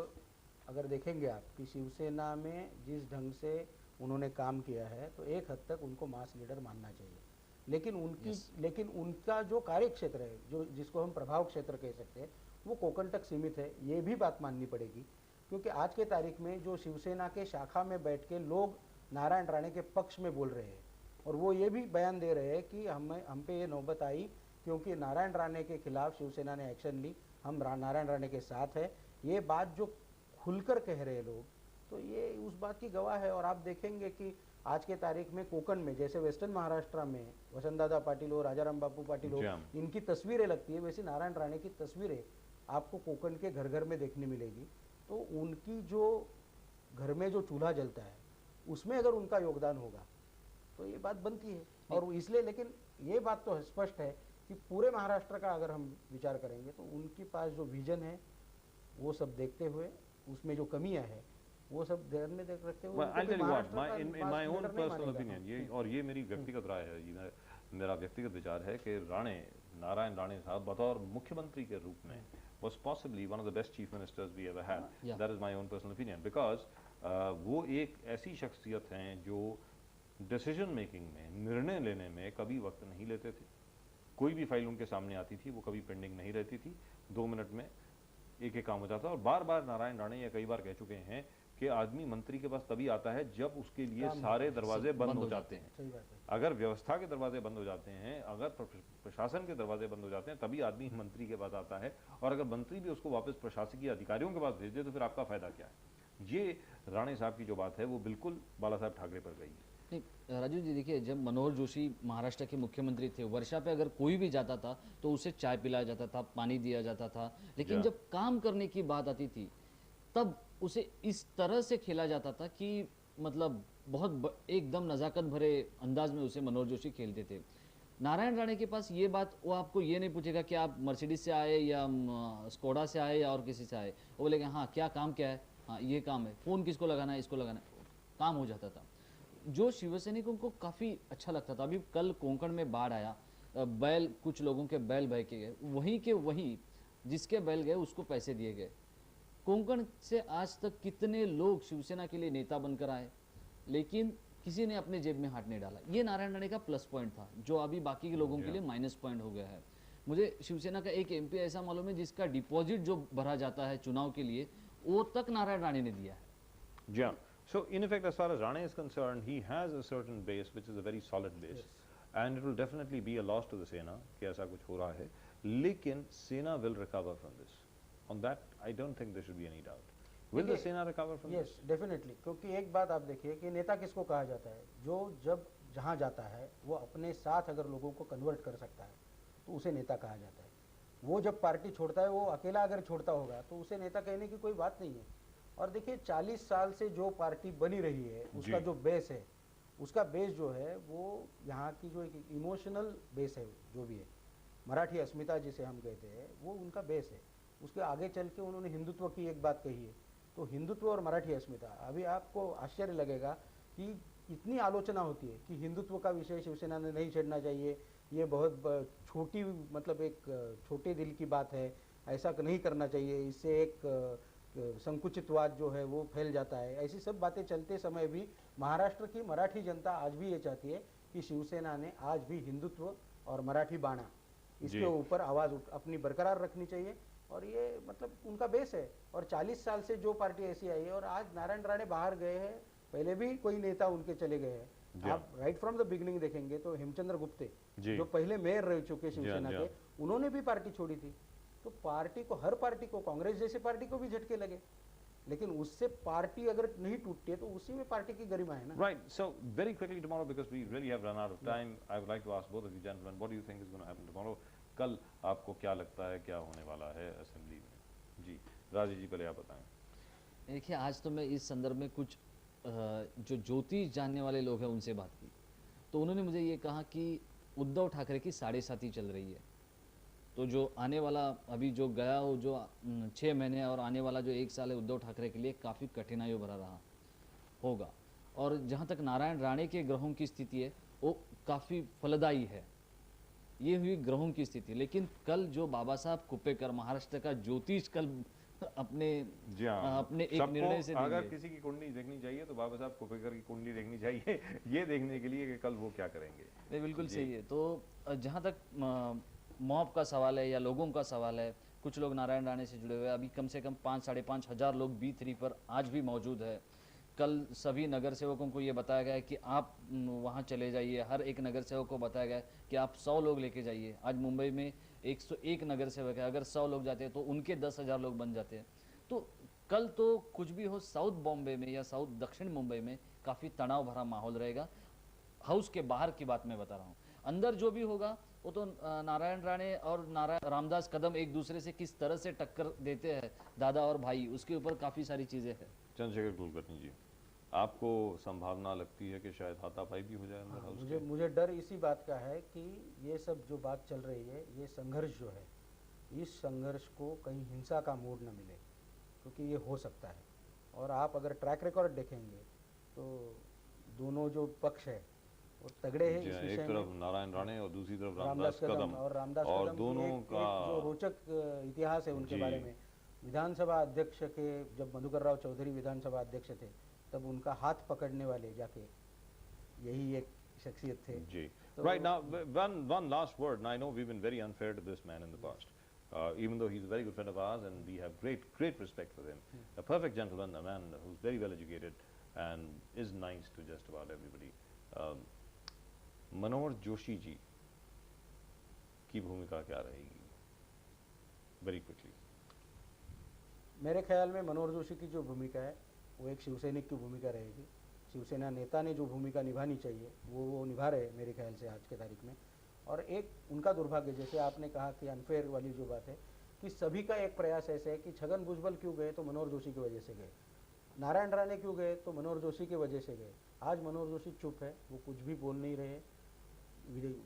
अगर देखेंगे आप कि शिवसेना में जिस ढंग से उन्होंने काम किया है, तो एक हद तक उनको मास लीडर मानना चाहिए। लेकिन उनका जो कार्य क्षेत्र है, जो जिसको हम प्रभाव क्षेत्र कह सकते हैं, वो कोंकण तक सीमित है, ये भी बात माननी पड़ेगी। क्योंकि आज के तारीख में जो शिवसेना के शाखा में बैठ के लोग नारायण राणे के पक्ष में बोल रहे हैं, और वो ये भी बयान दे रहे हैं कि हम पे ये नौबत आई क्योंकि नारायण राणे के खिलाफ शिवसेना ने एक्शन ली, हम नारायण राणे के साथ है, ये बात जो खुलकर कह रहे हैं लोग, तो ये उस बात की गवाह है। और आप देखेंगे कि आज के तारीख में कोंकण में, जैसे वेस्टर्न महाराष्ट्र में वसंतदादा पाटिल हो, राजाराम बापू पाटिल हो, इनकी तस्वीरें लगती है, वैसे नारायण राणे की तस्वीरें आपको कोंकण के घर घर में देखने मिलेगी। तो उनकी जो घर में जो चूल्हा जलता है, उसमें अगर उनका योगदान होगा तो ये बात बनती है। और इसलिए, लेकिन ये बात तो स्पष्ट है कि पूरे महाराष्ट्र का अगर हम विचार करेंगे तो उनके पास जो विजन है, वो सब देखते हुए, उसमें जो कमियां है वो सब ध्यान में रखते हुए, in my own personal opinion, और ये मेरी व्यक्तिगत राय है, मेरा व्यक्तिगत विचार है कि नारायण राणे साहब बतौर मुख्यमंत्री के रूप में was possibly one of the best chief ministers we ever had. That is my own personal opinion, because वो एक ऐसी शख्सियत हैं जो डिसीजन मेकिंग में, निर्णय लेने में कभी वक्त नहीं लेते थे। कोई भी फाइल उनके सामने आती थी, वो कभी पेंडिंग नहीं रहती थी, 2 मिनट में एक एक काम हो जाता। और बार बार नारायण राणे ये कई बार कह चुके हैं कि आदमी मंत्री के पास तभी आता है जब उसके लिए सारे दरवाजे बंद हो जाते हैं। अगर व्यवस्था के दरवाजे बंद हो जाते हैं, अगर प्रशासन के दरवाजे बंद हो जाते हैं, तभी आदमी मंत्री के पास आता है। और अगर मंत्री भी उसको वापस प्रशासकीय अधिकारियों के पास भेज दे तो फिर आपका फायदा क्या है? ये राणे साहब की जो बात है वो बिल्कुल बाला साहब ठाकरे पर गई है। नहीं राजू जी, देखिए, जब मनोहर जोशी महाराष्ट्र के मुख्यमंत्री थे, वर्षा पे अगर कोई भी जाता था तो उसे चाय पिलाया जाता था, पानी दिया जाता था, लेकिन जब काम करने की बात आती थी तब उसे इस तरह से खेला जाता था कि मतलब बहुत एकदम नज़ाकत भरे अंदाज में उसे मनोहर जोशी खेलते थे। नारायण राणे के पास ये बात, वो आपको ये नहीं पूछेगा कि आप मर्सिडीज से आए या स्कोडा से आए या और किसी से आए, वो बोलेगा हाँ क्या काम क्या है, हाँ ये काम है, फ़ोन किसको लगाना है, इसको लगाना है, काम हो जाता था। जो शिवसैनिकों को काफ़ी अच्छा लगता था। अभी कल कोंकण में बाढ़ आया, बैल, कुछ लोगों के बैल बह के गए, वहीं के वहीं जिसके बैल गए उसको पैसे दिए गए। कोंकण से आज तक कितने लोग शिवसेना के लिए नेता बनकर आए, लेकिन किसी ने अपने जेब में हाथ नहीं डाला। ये नारायण राणे का प्लस पॉइंट था, जो अभी बाकी के लोगों के लिए माइनस पॉइंट हो गया है। मुझे शिवसेना का एक एमपी ऐसा मालूम है जिसका डिपॉजिट जो भरा जाता है चुनाव के लिए, वो तक नारायण राणे ने दिया है। जी हाँ। So in effect, as far as Rane is concerned, he has a certain base, which is a very solid base, and it will definitely be a loss to the Sena कि ऐसा कुछ हो रहा है, लेकिन Sena will recover from this. On that, I don't think there should be any doubt. Will the Sena recover from this? Yes, definitely. क्योंकि एक बात आप देखिए कि नेता किसको कहा जाता है, जो जब जहाँ जाता है वो अपने साथ अगर लोगों को कन्वर्ट कर सकता है तो उसे नेता कहा जाता है। वो जब पार्टी छोड़ता है, वो अकेला अगर छोड़ता होगा तो उसे नेता कहने की कोई बात नहीं है। और देखिए 40 साल से जो पार्टी बनी रही है, उसका जो बेस है, उसका बेस जो है वो यहाँ की जो एक इमोशनल बेस है, जो भी है मराठी अस्मिता जिसे हम कहते हैं, वो उनका बेस है। उसके आगे चल के उन्होंने हिंदुत्व की एक बात कही है, तो हिंदुत्व और मराठी अस्मिता, अभी आपको आश्चर्य लगेगा कि इतनी आलोचना होती है कि हिंदुत्व का विषय शिवसेना ने नहीं छेड़ना चाहिए, ये बहुत छोटी मतलब एक छोटे दिल की बात है, ऐसा नहीं करना चाहिए, इससे एक संकुचितवाद जो है वो फैल जाता है। ऐसी सब बातें चलते समय भी महाराष्ट्र की मराठी जनता आज भी ये चाहती है कि शिवसेना ने आज भी हिंदुत्व और मराठी बाणा इसके ऊपर आवाज़ अपनी बरकरार रखनी चाहिए। और ये मतलब उनका बेस है। और 40 साल से जो पार्टी ऐसी आई है, और आज नारायण राणे बाहर गए हैं, पहले भी कोई नेता उनके चले गए हैं। आप राइट फ्रॉम द बिगिनिंग देखेंगे तो हेमचंद्र गुप्ते जो पहले मेयर रह चुके शिवसेना के, उन्होंने भी पार्टी छोड़ी थी। तो पार्टी को, हर पार्टी को, कांग्रेस जैसी पार्टी को भी झटके लगे, लेकिन उससे पार्टी अगर नहीं टूटती है तो उसी में पार्टी की गरिमा है ना। Right. So very quickly tomorrow, because we really have run out of time, I would like to ask both of you gentlemen, what do you think is going to happen tomorrow? कल आपको क्या लगता है क्या होने वाला है assembly में? जी राजीव जी, पहले आप बताएं। देखिए, आज तो मैं इस संदर्भ में कुछ जो ज्योतिष जानने वाले लोग हैं उनसे बात की, तो उन्होंने मुझे ये कहा कि उद्धव ठाकरे की 7.5 चल रही है, तो जो आने वाला अभी जो गया हो जो 6 महीने और आने वाला जो 1 साल है उद्धव ठाकरे के लिए काफ़ी कठिनाइयों भरा रहा होगा। और जहाँ तक नारायण राणे के ग्रहों की स्थिति है वो काफ़ी फलदायी है। ये हुई ग्रहों की स्थिति, लेकिन कल जो बाबा साहब कुपेकर महाराष्ट्र का ज्योतिष कल अपने एक निर्णय से अगर किसी की कुंडली देखनी चाहिए तो बाबा साहब कुपेकर की कुंडली देखनी चाहिए, ये देखने के लिए कि कल वो क्या करेंगे। नहीं, बिल्कुल सही है। तो जहाँ तक मॉब का सवाल है या लोगों का सवाल है, कुछ लोग नारायण राणे से जुड़े हुए, अभी कम से कम 5-5.5 हज़ार लोग B3 पर आज भी मौजूद है। कल सभी नगर सेवकों को ये बताया गया है कि आप वहाँ चले जाइए, हर एक नगर सेवक को बताया गया है कि आप 100 लोग लेके जाइए। आज मुंबई में 101 नगर सेवक है, अगर 100 लोग जाते हैं तो उनके 10,000 लोग बन जाते हैं। तो कल तो कुछ भी हो, साउथ बॉम्बे में या साउथ दक्षिण मुंबई में काफ़ी तनाव भरा माहौल रहेगा। हाउस के बाहर की बात मैं बता रहा हूँ, अंदर जो भी होगा वो तो नारायण राणे और रामदास कदम एक दूसरे से किस तरह से टक्कर देते हैं, दादा और भाई, उसके ऊपर काफ़ी सारी चीज़ें हैं। चंद्रशेखर कुलकर्णी जी, आपको संभावना लगती है कि शायद हाथापाई भी हो जाए अंदर हाउस? मुझे डर इसी बात का है कि ये सब जो बात चल रही है, ये संघर्ष जो है, इस संघर्ष को कहीं हिंसा का मोड़ न मिले, क्योंकि ये हो सकता है। और आप अगर ट्रैक रिकॉर्ड देखेंगे तो दोनों जो पक्ष है वो तगड़े हैं इस विषय में। एक तरफ नारायण राणे और दूसरी तरफ रामदास कदम, और दोनों का जो रोचक इतिहास है उनके बारे में। विधानसभा अध्यक्ष के जब मधुकर राव चौधरी विधानसभा अध्यक्ष थे, तब उनका हाथ पकड़ने वाले जाके यही एक शख्सियत थे। जी। Right now, one last word. And I know we've been very unfair to this man in the past, even though he's a very good friend of ours, and we have great respect for him. A perfect gentleman, a man who's very well educated and is nice to just about everybody. Manohar Joshi ji की भूमिका क्या रहेगी? Very quickly. मेरे ख्याल में मनोहर जोशी की जो भूमिका है वो एक शिवसैनिक की भूमिका रहेगी। शिवसेना नेता ने जो भूमिका निभानी चाहिए वो निभा रहे मेरे ख्याल से आज के तारीख में। और एक उनका दुर्भाग्य, जैसे आपने कहा कि अनफेयर वाली जो बात है, कि सभी का एक प्रयास ऐसे है कि छगन भुजबल क्यों गए तो मनोहर जोशी की वजह से गए, नारायण राणे क्यों गए तो मनोहर जोशी की वजह से गए। आज मनोहर जोशी चुप है, वो कुछ भी बोल नहीं रहे।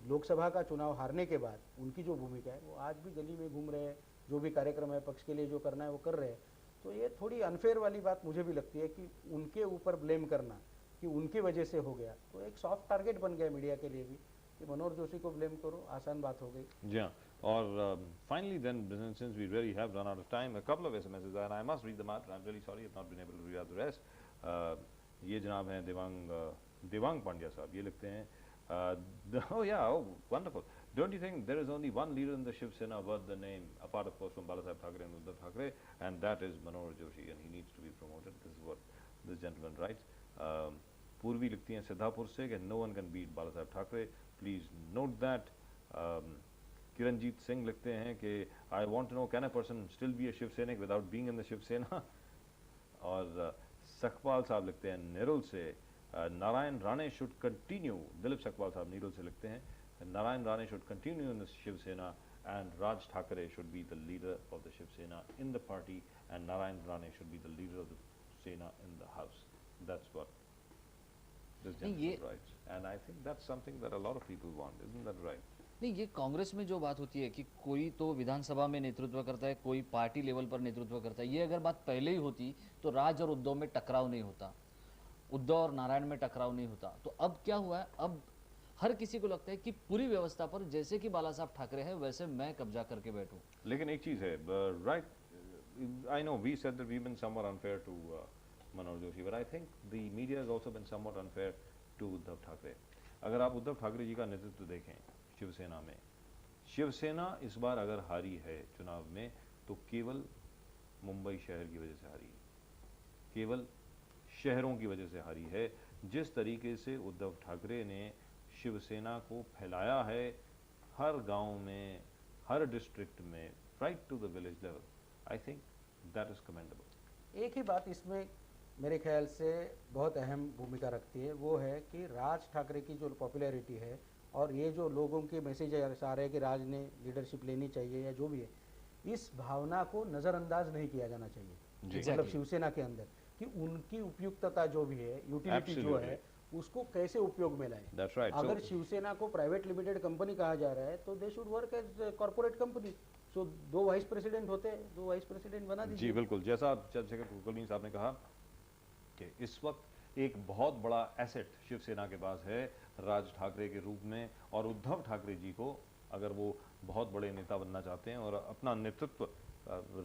लोकसभा का चुनाव हारने के बाद उनकी जो भूमिका है वो आज भी गली में घूम रहे हैं, जो भी कार्यक्रम है पक्ष के लिए जो करना है वो कर रहे हैं। तो ये थोड़ी अनफेयर वाली बात मुझे भी लगती है कि उनके ऊपर ब्लेम करना कि उनकी वजह से हो गया, तो एक सॉफ्ट टारगेट बन गया मीडिया के लिए भी कि मनोहर जोशी को ब्लेम करो, आसान बात हो गई। जी हाँ। और finally then, since we really have run out of time, a couple of SMSs and I must read them out. I'm really sorry I've not been able to read out the rest. ये जनाब हैं देवांग पांड्या साहब, ये लिखते हैं oh yeah, oh wonderful. Don't you think there is only one leader in the Shiv Sena worth the name, apart of course from Balasaheb Thackeray and Uddhav Thackeray, and that is Manohar Joshi, and he needs to be promoted. This is what this gentleman writes. Purvi लिखती हैं सिद्धापुर से कि no one can beat Balasaheb Thackeray. Please note that. Kiranjit Singh लिखते हैं कि I want to know, can a person still be a Shiv Sainik without being in the Shiv Sena? और सकपाल साहब लिखते हैं नेरुल से नारायण राणे should continue. दिलीप सकपाल साहब नीरुल से लिखते हैं Narayan Rane should continue in the Shiv Sena and Raj Thakre should be the leader of the Shiv Sena in the party, and Narayan Rane should be the leader of the Sena in the house. That's what this gentleman writes, and I think that's something that a lot of people want. Isn't that right? नहीं, ये कांग्रेस में जो बात होती है कि कोई तो विधानसभा में नेतृत्व करता है, कोई पार्टी लेवल पर नेतृत्व करता है, ये अगर बात पहले ही होती तो राज और उद्धव में टकराव नहीं होता, उद्धव और नारायण में टकराव नहीं होता। तो अब क्या हुआ है, अब हर किसी को लगता है कि पूरी व्यवस्था पर जैसे कि बाला साहब ठाकरे है वैसे मैं कब्जा करके बैठूं। लेकिन एक चीज है, right, I know we said that we been समवhat unfair to Manoj Joshi, but I think the media has also been somewhat unfair to Uddhav Thackeray. अगर आप उद्धव ठाकरे जी का नेतृत्व देखें शिवसेना में, शिवसेना इस बार अगर हारी है चुनाव में तो केवल मुंबई शहर की वजह से हारी है, केवल शहरों की वजह से हारी है। जिस तरीके से उद्धव ठाकरे ने शिवसेना को फैलाया है हर गांव में, हर डिस्ट्रिक्ट में, right to the village level, I think that is commendable. एक ही बात इसमें मेरे ख्याल से बहुत अहम भूमिका रखती है, वो है कि राज ठाकरे की जो पॉपुलैरिटी है और ये जो लोगों के मैसेज आ रहे हैं कि राज ने लीडरशिप लेनी चाहिए या जो भी है, इस भावना को नज़रअंदाज नहीं किया जाना चाहिए। मतलब शिवसेना के अंदर कि उनकी उपयुक्तता जो भी है, यूटिलिटी जो है, उसको कैसे उपयोग में लाए। right. अगर शिवसेना को प्राइवेट लिमिटेड कंपनी कहा जा रहा है तो they should work as corporate company. So 2 vice president होते हैं, 2 वाइस प्रेसिडेंट बना दीजिए। जी बिल्कुल, जैसा चंद्रशेखर कुलकर्णी साहब ने कहा कि इस वक्त एक बहुत बड़ा एसेट शिवसेना के पास है राज ठाकरे के रूप में, और उद्धव ठाकरे जी को अगर वो बहुत बड़े नेता बनना चाहते हैं और अपना नेतृत्व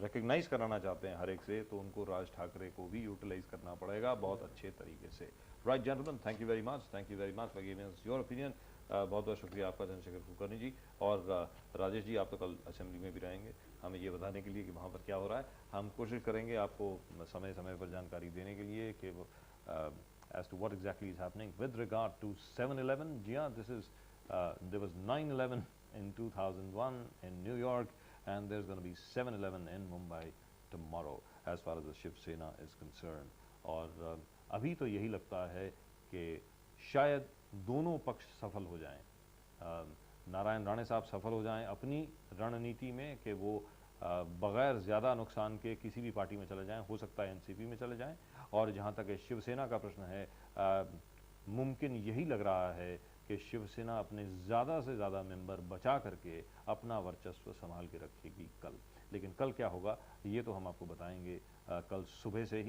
रिकग्नाइज कराना चाहते हैं हर एक से, तो उनको राज ठाकरे को भी यूटिलाइज करना पड़ेगा बहुत अच्छे तरीके से। Right gentleman, thank you very much for giving us your opinion. बहुत बहुत शुक्रिया आपका चंद्रशेखर कुलकर्णी जी। और राजेश जी, आप तो कल असेंबली में भी रहेंगे हमें ये बताने के लिए कि वहाँ पर क्या हो रहा है। हम कोशिश करेंगे आपको समय समय पर जानकारी देने के लिए कि as to what exactly is happening with regard to 7/11. Yeah, this is there was 9/11 in 2001 in New York, and there's going to be 7/11 in Mumbai tomorrow as far as the Shiv Sena is concerned. और अभी तो यही लगता है कि शायद दोनों पक्ष सफल हो जाएं, नारायण राणे साहब सफल हो जाएं अपनी रणनीति में कि वो बगैर ज़्यादा नुकसान के किसी भी पार्टी में चले जाएं, हो सकता है एनसीपी में चले जाएं। और जहां तक शिवसेना का प्रश्न है, मुमकिन यही लग रहा है कि शिवसेना अपने ज़्यादा से ज़्यादा मेंबर बचा करके अपना वर्चस्व संभाल के रखेगी कल। लेकिन कल क्या होगा ये तो हम आपको बताएंगे कल सुबह से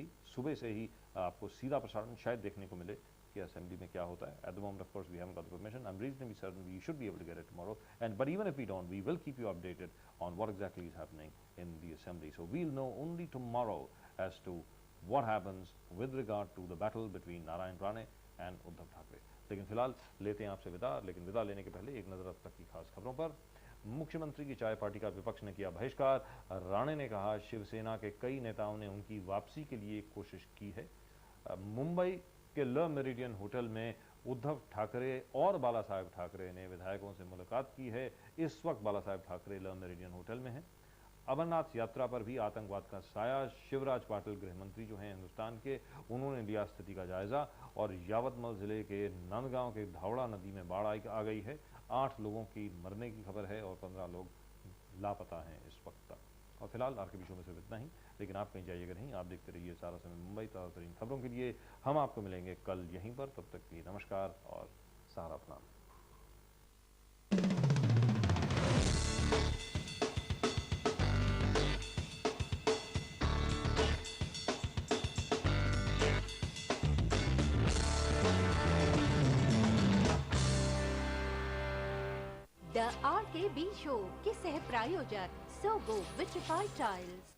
ही आपको सीधा प्रसारण शायद देखने को मिले कि असेंबली में क्या होता है। At the moment of course we haven't got the information. I am reasonably certain we should be able to get it tomorrow, and but even if we don't, we will keep you updated on what exactly is happening in the assembly. So we will know only tomorrow as to what happens with regard to the battle between Narayan Rane and Uddhav Thackeray. लेकिन फिलहाल लेते हैं आपसे विदा, लेकिन विदा लेने के पहले एक नज़र अब तक की खास खबरों पर। मुख्यमंत्री की चाय पार्टी का विपक्ष ने किया बहिष्कार। राणे ने कहा शिवसेना के कई नेताओं ने उनकी वापसी के लिए कोशिश की है। मुंबई के ल मेरिडियन होटल में उद्धव ठाकरे और बाला साहेब ठाकरे ने विधायकों से मुलाकात की है। इस वक्त बाला साहेब ठाकरे ल मेरिडियन होटल में हैं। अमरनाथ यात्रा पर भी आतंकवाद का साया। शिवराज पाटिल गृह मंत्री जो हैं हिंदुस्तान के, उन्होंने लिया स्थिति का जायजा। और यावतमल जिले के नंदगांव के धावड़ा नदी में बाढ़ आ गई है। 8 लोगों की मरने की खबर है और 15 लोग लापता हैं इस वक्त तक। और फिलहाल आर के विषयों में सिर्फ इतना ही, लेकिन आप कहीं जाइएगा नहीं, आप देखते रहिए सारा समय मुंबई। ताज़ा तरीन खबरों के लिए हम आपको मिलेंगे कल यहीं पर। तब तक के लिए नमस्कार और सारा प्रणाम। The RKB Show के सह प्रायोजक सोगो विट्रिफाइड टाइल्स।